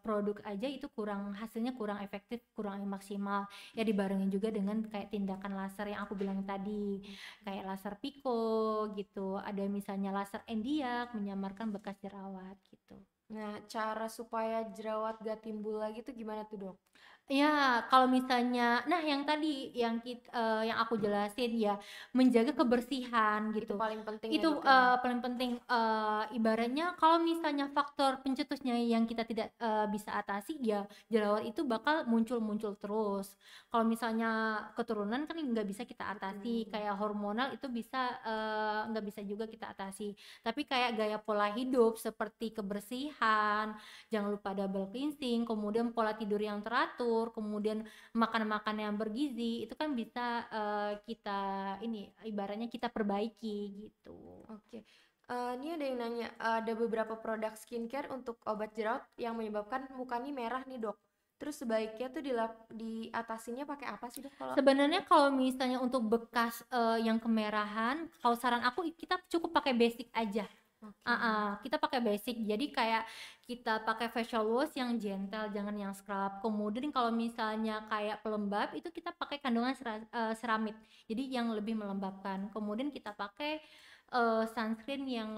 produk aja itu hasilnya kurang efektif, kurang maksimal ya, dibarengin juga dengan kayak tindakan laser yang aku bilang tadi, kayak laser Pico gitu, ada misalnya laser Endiak menyamarkan bekas jerawat gitu. Nah, cara supaya jerawat gak timbul lagi tuh gimana tuh, Dok? Ya, kalau misalnya, nah yang tadi yang aku jelasin ya, menjaga kebersihan Itu gitu. paling penting ya, Itu Dok ya. paling penting. Ibaratnya kalau misalnya faktor pencetusnya yang kita tidak bisa atasi, ya jerawat itu bakal muncul-muncul terus. Kalau misalnya keturunan kan nggak bisa kita atasi, Betul. kayak hormonal itu bisa nggak bisa juga kita atasi. Tapi kayak gaya pola hidup seperti kebersihan, jangan lupa double cleansing, kemudian pola tidur yang teratur, kemudian makan-makan yang bergizi, itu kan bisa kita ini ibaratnya kita perbaiki gitu. Oke. Ini ada yang nanya, ada beberapa produk skincare untuk obat jerawat yang menyebabkan muka nih merah nih, Dok. Terus sebaiknya tuh diatasinya pakai apa sih, Dok, kalau Sebenarnya kalau misalnya untuk bekas yang kemerahan, kalau saran aku kita cukup pakai basic aja. Oke. Kita pakai basic, jadi kayak kita pakai facial wash yang gentle, jangan yang scrub. Kemudian kalau misalnya kayak pelembab itu kita pakai kandungan ceramid, jadi yang lebih melembabkan. Kemudian kita pakai sunscreen yang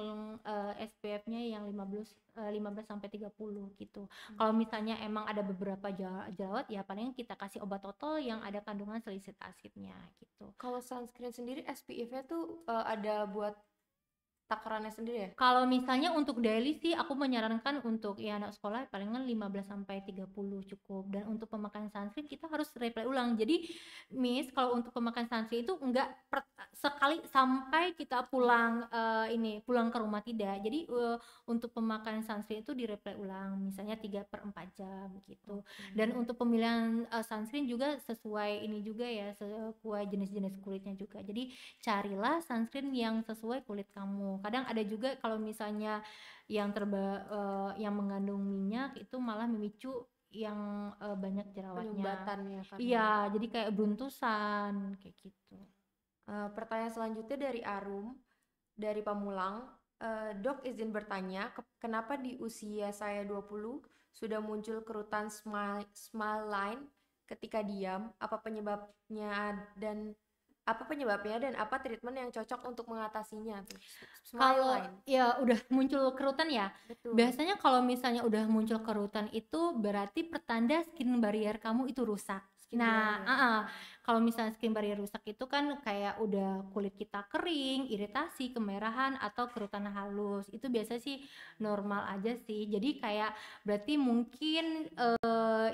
SPF-nya yang 15 sampai 30 gitu. Kalau misalnya emang ada beberapa jerawat ya paling kita kasih obat total yang ada kandungan salicylic acidnya gitu. Kalau sunscreen sendiri SPF-nya tuh ada buat takarannya sendiri ya? Kalau misalnya untuk daily sih aku menyarankan untuk ya anak sekolah palingan 15 sampai 30 cukup. Dan untuk pemakaian sunscreen kita harus replay ulang. Jadi kalau untuk pemakaian sunscreen itu enggak sekali sampai kita pulang pulang ke rumah, tidak. Jadi untuk pemakaian sunscreen itu di-replay ulang misalnya 3/4 jam gitu. Dan untuk pemilihan sunscreen juga sesuai ini juga ya, sesuai jenis-jenis kulitnya juga. Jadi carilah sunscreen yang sesuai kulit kamu. Kadang ada juga kalau misalnya yang mengandung minyak itu malah memicu yang banyak jerawatnya. Penyumbatan ya kan. Iya, jadi kayak beruntusan kayak gitu. Pertanyaan selanjutnya dari Arum, dari Pamulang. Dok, izin bertanya, kenapa di usia saya 20 sudah muncul kerutan smile line ketika diam? Apa penyebabnya dan apa treatment yang cocok untuk mengatasinya tuh? Smile Kalau line. ya udah muncul kerutan ya, Betul. biasanya kalau misalnya udah muncul kerutan itu berarti pertanda skin barrier kamu itu rusak. Nah, kalau misalnya skin barrier rusak itu kan kayak udah kulit kita kering, iritasi, kemerahan atau kerutan halus. Itu biasa sih normal aja sih. Jadi kayak berarti mungkin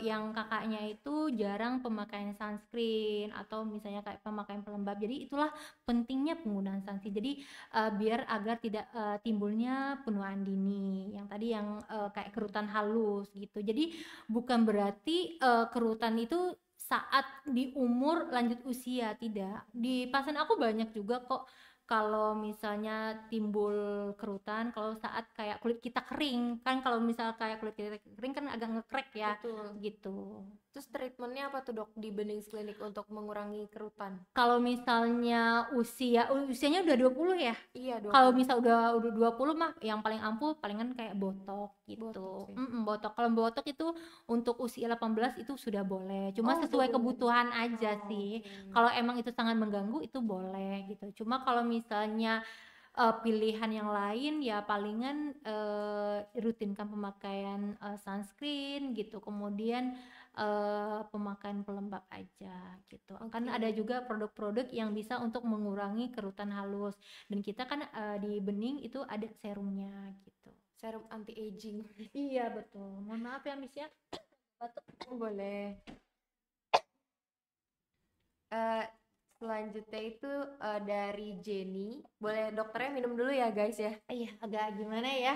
yang kakaknya itu jarang pemakaian sunscreen atau misalnya kayak pemakaian pelembab. Jadi itulah pentingnya penggunaan sunscreen. Jadi biar agar tidak timbulnya penuaan dini yang tadi yang kayak kerutan halus gitu. Jadi bukan berarti kerutan itu saat di umur lanjut usia, tidak. Di pasien aku banyak juga kok kalau misalnya timbul kerutan kalau saat kayak kulit kita kering kan, kalau misal kayak kulit kita kering kan agak ngekrek ya. Betul. Gitu. Terus treatmentnya apa tuh, Dok, di Benings Klinik untuk mengurangi kerutan? Kalau misalnya usianya udah 20 ya? Iya, 20. Kalau misal udah 20 mah yang paling ampuh palingan kayak botok gitu. Botok sih. Botok. Kalau botok itu untuk usia 18 itu sudah boleh. Cuma Oh, sesuai udah boleh. kebutuhan aja sih. Oke. Kalau emang itu sangat mengganggu itu boleh gitu. Cuma kalau misalnya pilihan yang lain ya palingan rutinkan pemakaian sunscreen gitu. Kemudian pemakaian pelembab aja gitu. Kan Oke. ada juga produk-produk yang bisa untuk mengurangi kerutan halus, dan kita kan di bening itu ada serumnya gitu. Serum anti aging. Iya betul. Mohon maaf ya Miss ya, batuk. Boleh. Eh, Selanjutnya itu dari Jenny. Boleh dokternya minum dulu ya guys ya. Iya agak gimana ya,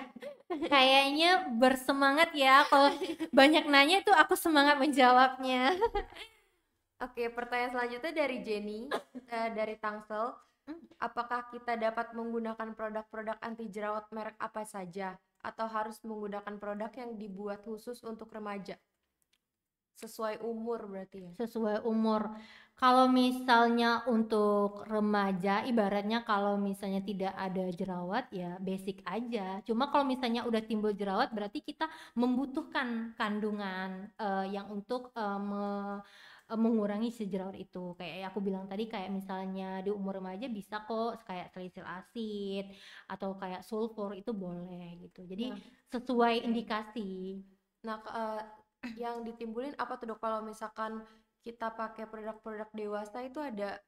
kayaknya bersemangat ya, kalau banyak nanya tuh aku semangat menjawabnya. Oke, pertanyaan selanjutnya dari Jenny, dari Tangsel. Apakah kita dapat menggunakan produk-produk anti jerawat merek apa saja? Atau harus menggunakan produk yang dibuat khusus untuk remaja? Sesuai umur berarti ya? Sesuai umur. Kalau misalnya untuk remaja, ibaratnya kalau misalnya tidak ada jerawat ya basic aja. Cuma kalau misalnya udah timbul jerawat berarti kita membutuhkan kandungan yang untuk mengurangi si jerawat itu. Kayak aku bilang tadi, kayak misalnya di umur remaja bisa kok kayak salicylic acid atau kayak sulfur, itu boleh gitu. Jadi Nah, sesuai oke. indikasi. Nah, yang ditimbulin apa tuh dok? Kalau misalkan kita pakai produk-produk dewasa itu ada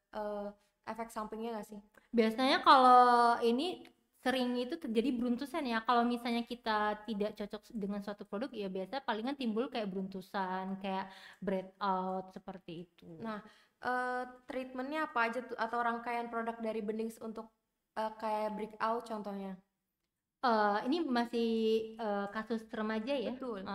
efek sampingnya nggak sih? Biasanya kalau ini sering itu terjadi beruntusan ya. Kalau misalnya kita tidak cocok dengan suatu produk ya biasa palingan timbul kayak beruntusan, kayak breakout seperti itu. Nah, treatmentnya apa aja tuh? Atau rangkaian produk dari Benings untuk kayak breakout contohnya? Ini masih kasus remaja ya. Betul.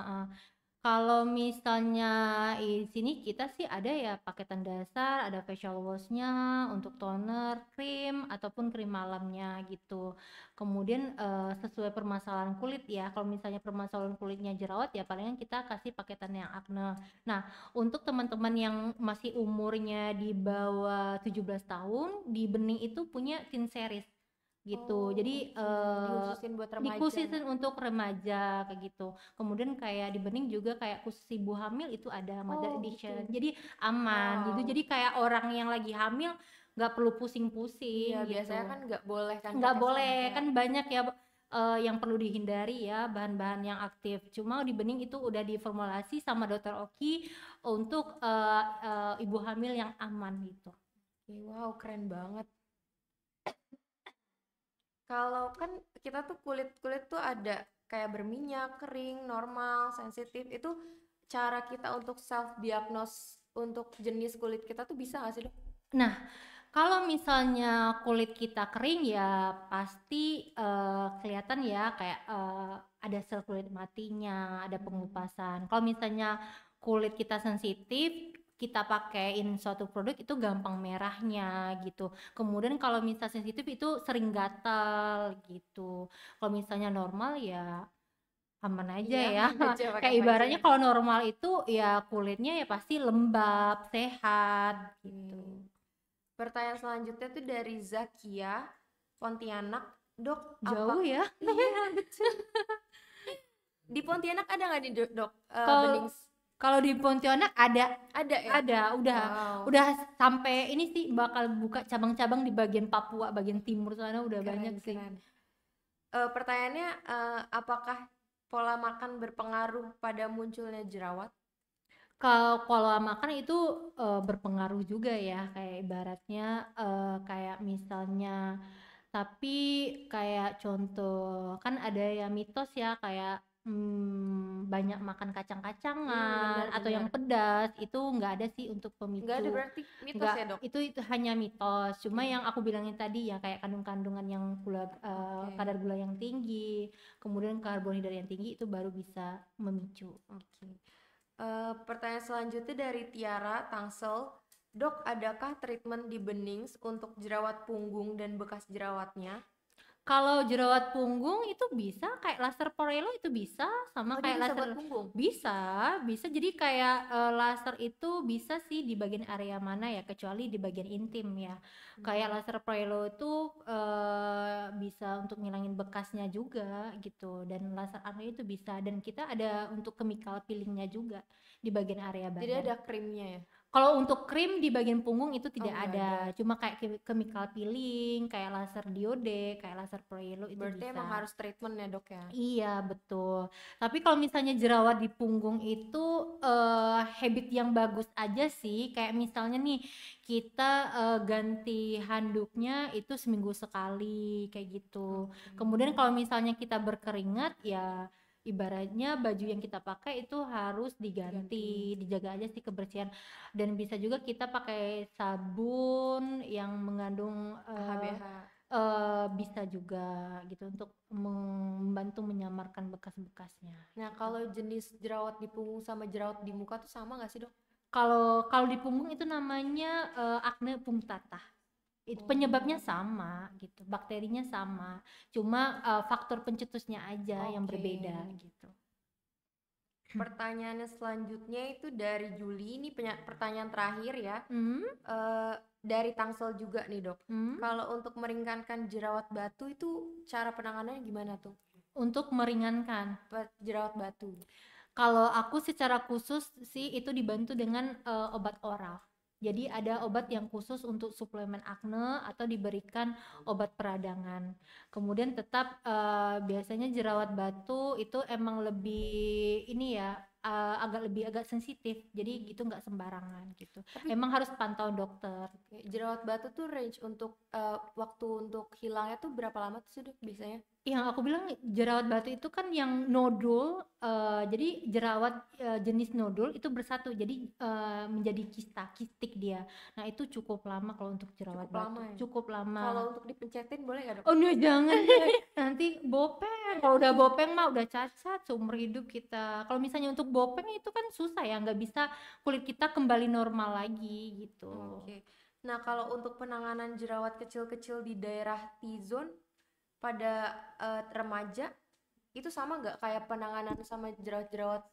Kalau misalnya di sini kita sih ada ya paketan dasar, ada facial wash-nya untuk toner, krim ataupun krim malamnya gitu. Kemudian sesuai permasalahan kulit ya. Kalau misalnya permasalahan kulitnya jerawat ya palingan kita kasih paketan yang acne. Nah, untuk teman-teman yang masih umurnya di bawah 17 tahun, di Bening itu punya teen series gitu. Jadi Oke. Dikhususin buat remaja. dikhususin untuk remaja kayak gitu. Kemudian kayak di Bening juga kayak khusus ibu hamil itu ada mother Oh, edition. gitu. Jadi aman gitu. Wow. Jadi kayak orang yang lagi hamil nggak perlu Iya, pusing-pusing biasanya gitu. kan nggak boleh kan Nggak pakai boleh, sampo. kan banyak ya yang perlu dihindari ya, bahan-bahan yang aktif. Cuma di Bening itu udah diformulasi sama dokter Oki untuk ibu hamil yang aman gitu. Oke, wow, keren banget. Kalau kan kita tuh kulit-kulit tuh ada kayak berminyak, kering, normal, sensitif. Itu cara kita untuk self diagnose untuk jenis kulit kita tuh bisa nggak sih, Dok? Nah, kalau misalnya kulit kita kering ya pasti kelihatan ya kayak ada sel kulit matinya, ada pengupasan. Kalau misalnya kulit kita sensitif, kita pakein suatu produk itu gampang merahnya gitu. Kemudian kalau misalnya sensitif itu sering gatal gitu. Kalau misalnya normal ya aman aja Iya, ya. aman aja pakai Kayak apa aja ibaratnya ya. kalau normal itu ya kulitnya ya pasti lembab, sehat gitu. Oke. Pertanyaan selanjutnya tuh dari Zakia Pontianak. Dok, Jauh apa? ya. Iya, betul. Di Pontianak ada nggak nih, Dok? Kalau Benings? kalau di Pontianak ada Ada ya? ada Wow, udah sampai ini sih bakal buka cabang-cabang di bagian Papua, bagian timur sana udah banyak keren, sih. keren. Pertanyaannya, apakah pola makan berpengaruh pada munculnya jerawat? Kalau pola makan itu berpengaruh juga ya, kayak ibaratnya kayak misalnya, tapi kayak contoh kan ada ya mitos ya kayak banyak makan kacang-kacangan atau yang Benar-benar. pedas itu nggak ada sih untuk Nggak ada pemicu. berarti mitos Nggak, ya, Dok? itu hanya mitos. Cuma Oke. yang aku bilangin tadi ya kayak kandungan yang gula, Oke. kadar gula yang tinggi, kemudian karbohidrat yang tinggi itu baru bisa memicu. Oke. Pertanyaan selanjutnya dari Tiara Tangsel. Dok, adakah treatment di Benings untuk jerawat punggung dan bekas jerawatnya? Kalau jerawat punggung itu bisa kayak laser Porello, itu bisa sama Oh, dia kayak bisa buat laser, punggung? bisa bisa jadi kayak laser itu bisa sih di bagian area mana ya, kecuali di bagian intim ya. Kayak laser Porello itu bisa untuk ngilangin bekasnya juga gitu, dan laser Arno itu bisa, dan kita ada untuk chemical peelingnya juga di bagian area Jadi badan. ada krimnya ya? Kalau untuk krim di bagian punggung itu tidak nggak ada, ada. cuma kayak chemical peeling, kayak laser diode, kayak laser perio itu Berarti emang bisa. harus treatment ya dok ya? Iya betul. Tapi kalau misalnya jerawat di punggung itu habit yang bagus aja sih. Kayak misalnya nih kita ganti handuknya itu seminggu sekali kayak gitu. Kemudian kalau misalnya kita berkeringat ya ibaratnya baju yang kita pakai itu harus diganti, dijaga aja sih kebersihan. Dan bisa juga kita pakai sabun yang mengandung HBH. bisa juga gitu untuk membantu menyamarkan bekas-bekasnya. Nah, kalau jenis jerawat di punggung sama jerawat di muka tuh sama nggak sih dok? Kalau kalau di punggung itu namanya acne punctata. Itu penyebabnya Oh, sama gitu, bakterinya sama, cuma faktor pencetusnya aja yang oke. berbeda gitu. Pertanyaannya selanjutnya itu dari Juli, ini pertanyaan terakhir ya. Hmm, Dari Tangsel juga nih dok. hmm. Kalau untuk meringankan jerawat batu itu cara penanganannya gimana tuh? Untuk meringankan. Jerawat batu. Kalau aku secara khusus sih itu dibantu dengan obat oral. Jadi ada obat yang khusus untuk suplemen akne atau diberikan obat peradangan. Kemudian tetap biasanya jerawat batu itu emang lebih ini ya agak sensitif. Jadi gitu nggak sembarangan gitu. Tapi Emang harus pantau dokter. jerawat batu tuh range untuk waktu untuk hilangnya tuh berapa lama tuh sih dok biasanya? Yang aku bilang jerawat batu itu kan yang nodul, jadi jerawat jenis nodul itu bersatu, jadi menjadi kistik dia. Nah itu cukup lama kalau untuk jerawat Cukup lama batu, ya? cukup Kalau lama. untuk dipencetin boleh nggak dok? Oh no, jangan deh, nanti bopeng. Kalau udah bopeng mah udah cacat seumur hidup kita. Kalau misalnya untuk bopeng itu kan susah ya, nggak bisa kulit kita kembali normal lagi gitu. Oke. Nah, kalau untuk penanganan jerawat kecil-kecil di daerah T-zone pada remaja itu sama nggak kayak penanganan sama jerawat-jerawat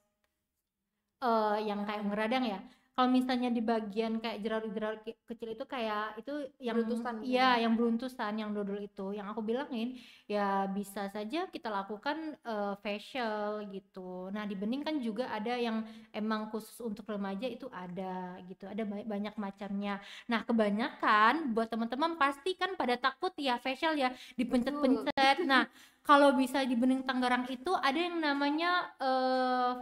Yang yang kayak lain? ngeradang ya. Kalau misalnya di bagian kayak jerawat-jerawat kecil itu kayak itu yang Beruntusan mungkin ya? iya yang beruntusan, yang dodol itu. Yang aku bilangin ya bisa saja kita lakukan facial gitu. Nah, di bening kan juga ada yang emang khusus untuk remaja itu ada gitu. Ada banyak macamnya. Nah, kebanyakan buat teman-teman pasti kan pada takut ya facial ya Betul. dipencet-pencet. Nah, kalau bisa di Bening Tangerang itu ada yang namanya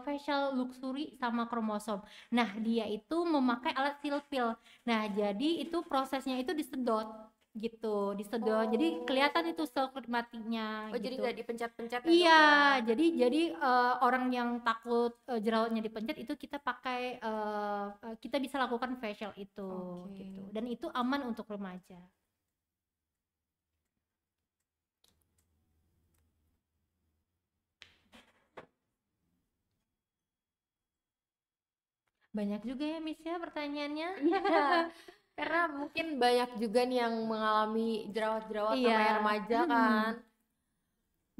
facial luxury sama kromosom. Nah, dia itu memakai alat silpil. Nah, jadi itu prosesnya itu disedot gitu, disedot. Jadi kelihatan Oh. itu sel kulit matinya Oh, jadi gitu. nggak dipencet-pencet ya, Dok Iya, ya? jadi orang yang takut jerawatnya dipencet itu kita pakai kita bisa lakukan facial itu gitu. Oke. Dan itu aman untuk remaja. Banyak juga ya Miss ya pertanyaannya. Iya, karena mungkin banyak juga nih yang mengalami jerawat-jerawat namanya Iya. remaja kan.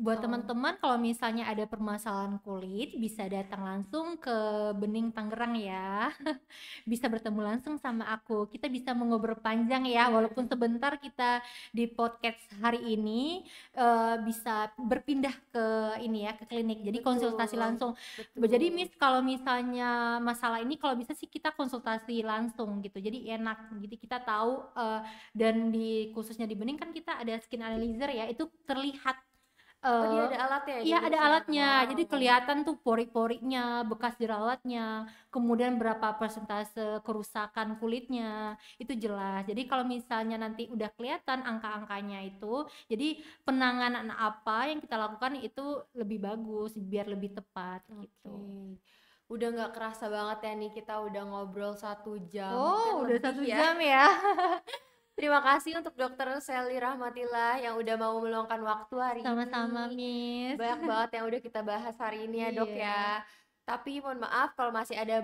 Buat Oh, teman-teman kalau misalnya ada permasalahan kulit bisa datang langsung ke Bening Tangerang ya. Bisa bertemu langsung sama aku. Kita bisa mengobrol panjang ya walaupun sebentar kita di podcast hari ini bisa berpindah ke ini ya ke klinik. Jadi konsultasi betul, langsung. Jadi betul. Miss kalau misalnya masalah ini kalau bisa sih kita konsultasi langsung gitu. Jadi enak gitu kita tahu dan di khususnya di Bening kan kita ada skin analyzer ya. Itu terlihat Oh, dia eh ada alatnya ya di iya ada Indonesia. alatnya, jadi Wow. kelihatan tuh pori-porinya, bekas jerawatnya, kemudian berapa persentase kerusakan kulitnya, itu jelas. Jadi kalau misalnya nanti udah kelihatan angka-angkanya itu, jadi penanganan apa yang kita lakukan itu lebih bagus, biar lebih tepat gitu. Oke. Udah nggak kerasa banget ya nih kita udah ngobrol 1 jam, mungkin Oh, udah lebih satu ya. jam ya. Terima kasih untuk Dokter Sally Rahmatillah yang udah mau meluangkan waktu hari Sama-sama, ini. Miss. Banyak banget yang udah kita bahas hari ini ya dok Iya. ya. Tapi mohon maaf kalau masih ada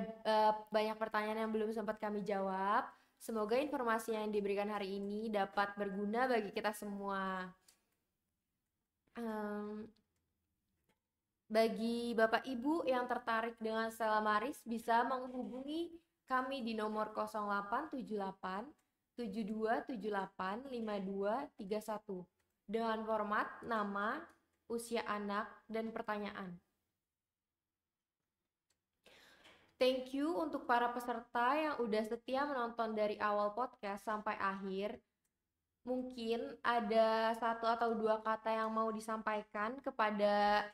banyak pertanyaan yang belum sempat kami jawab. Semoga informasi yang diberikan hari ini dapat berguna bagi kita semua. Em, Bagi Bapak Ibu yang tertarik dengan Stella Maris bisa menghubungi kami di nomor 0878 7278 5231 dengan format nama, usia anak, dan pertanyaan. Thank you untuk para peserta yang udah setia menonton dari awal podcast sampai akhir. Mungkin ada 1 atau 2 kata yang mau disampaikan kepada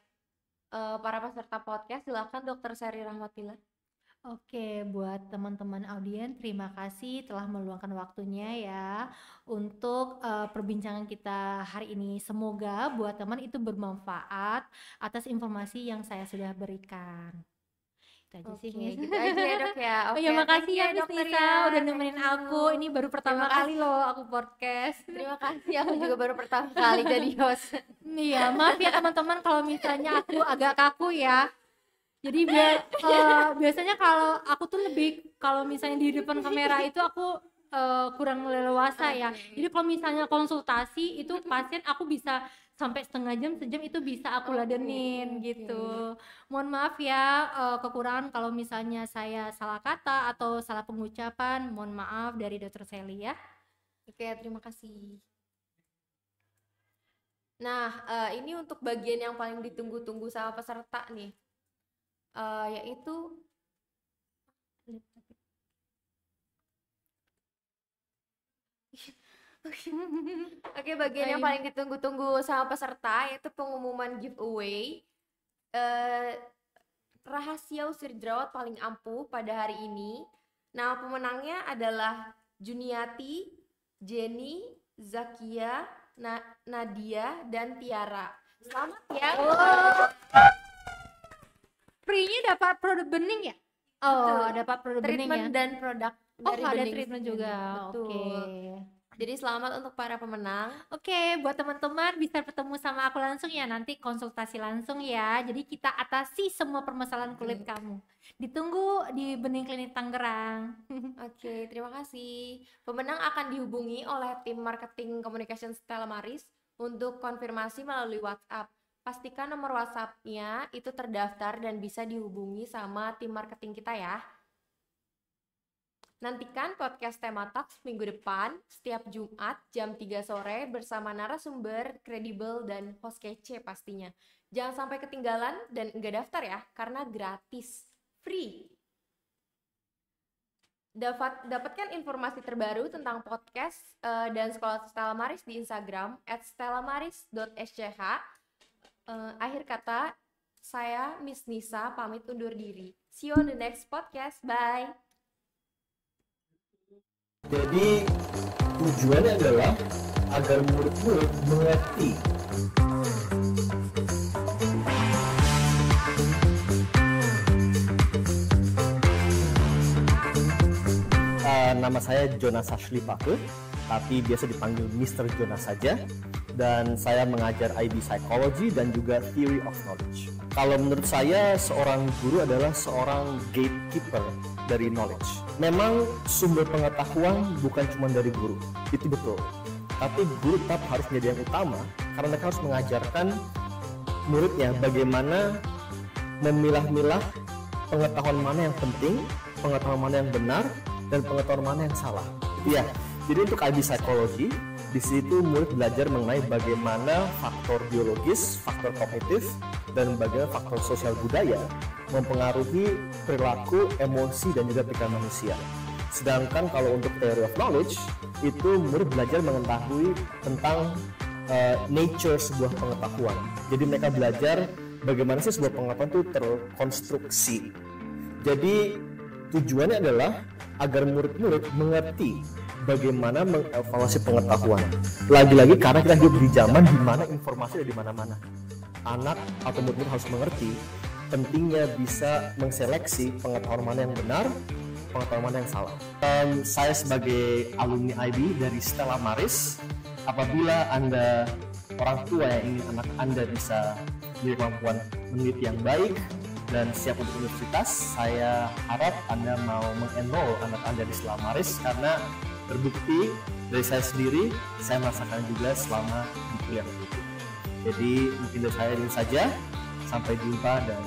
para peserta podcast. Silakan Dr. Sherry Rahmatillah. Oke, buat teman-teman audien, terima kasih telah meluangkan waktunya ya untuk perbincangan kita hari ini. Semoga buat teman itu bermanfaat atas informasi yang saya sudah berikan. Itu aja sih, Miss. Gitu aja ya Dok ya. Oh ya, makasih ya Miss Dokter Nisa ya. udah nemenin Thank aku. you. Ini baru pertama Terima kali loh aku podcast. Terima kasih, aku juga baru pertama kali jadi host. Iya, maaf ya teman-teman kalau misalnya aku agak kaku ya. Jadi biasanya kalau aku tuh lebih, kalau misalnya di depan kamera itu aku kurang leluasa ya. Jadi kalau misalnya konsultasi itu pasien aku bisa sampai setengah jam, sejam itu bisa aku ladenin gitu. Mohon maaf ya kekurangan kalau misalnya saya salah kata atau salah pengucapan, mohon maaf dari Dr. Sally ya. Oke, terima kasih. Nah, ini untuk bagian yang paling ditunggu-tunggu sama peserta nih, yaitu Oke, bagian yang paling ditunggu-tunggu sama peserta yaitu pengumuman giveaway. Rahasia usir jerawat paling ampuh pada hari ini. Nama pemenangnya adalah Juniati, Jenny, Zakia, Nadia, dan Tiara. Selamat ya. Free-nya dapat produk bening ya? Oh, Betul. dapat produk bening ya. Treatment dan produk dari ada bening treatment juga. Betul. Oke. Jadi selamat untuk para pemenang. Oke, buat teman-teman bisa ketemu sama aku langsung ya, nanti konsultasi langsung ya. Jadi kita atasi semua permasalahan kulit kamu. Ditunggu di Bening Klinik Tangerang. Oke, terima kasih. Pemenang akan dihubungi oleh tim marketing communication Stella Maris untuk konfirmasi melalui WhatsApp. Pastikan nomor WhatsApp-nya itu terdaftar dan bisa dihubungi sama tim marketing kita ya. Nantikan podcast Tema Talks minggu depan setiap Jumat jam 3 sore bersama narasumber kredibel dan host kece pastinya. Jangan sampai ketinggalan dan enggak daftar ya, karena gratis, free. Dapatkan informasi terbaru tentang podcast dan sekolah Stella Maris di Instagram @stellamaris.sch. Akhir kata, saya Miss Nisa pamit undur diri. See you on the next podcast. Bye. Jadi tujuannya adalah agar murid-murid mengerti nama saya Jonas Ashley Paku, tapi biasa dipanggil Mr. Jonas saja, dan saya mengajar IB Psychology dan juga Theory of Knowledge. Kalau menurut saya, seorang guru adalah seorang gatekeeper dari knowledge. Memang sumber pengetahuan bukan cuma dari guru, itu betul. Tapi guru tetap harus menjadi yang utama, karena mereka harus mengajarkan muridnya bagaimana memilah-milah pengetahuan mana yang penting, pengetahuan mana yang benar, dan pengetahuan mana yang salah. Ya, jadi untuk IB Psychology, di situ murid belajar mengenai bagaimana faktor biologis, faktor kognitif, dan bagaimana faktor sosial budaya mempengaruhi perilaku, emosi, dan juga pikiran manusia. Sedangkan kalau untuk theory of knowledge, itu murid belajar mengetahui tentang nature sebuah pengetahuan. Jadi mereka belajar bagaimana sih sebuah pengetahuan itu terkonstruksi. Jadi tujuannya adalah agar murid-murid mengerti bagaimana mengevaluasi pengetahuan. Lagi-lagi karena kita hidup di zaman di mana informasi ada di mana-mana. Anak atau murid-murid harus mengerti pentingnya bisa mengseleksi pengetahuan mana yang benar, pengetahuan mana yang salah. Saya sebagai alumni IB dari Stella Maris, apabila Anda orang tua yang ingin anak Anda bisa memiliki kemampuan meneliti yang baik dan siap untuk universitas, saya harap Anda mau mengenroll anak Anda di Stella Maris, karena terbukti dari saya sendiri, saya merasakan juga selama di kuliah itu. Jadi mungkin dari saya ini saja, sampai jumpa dan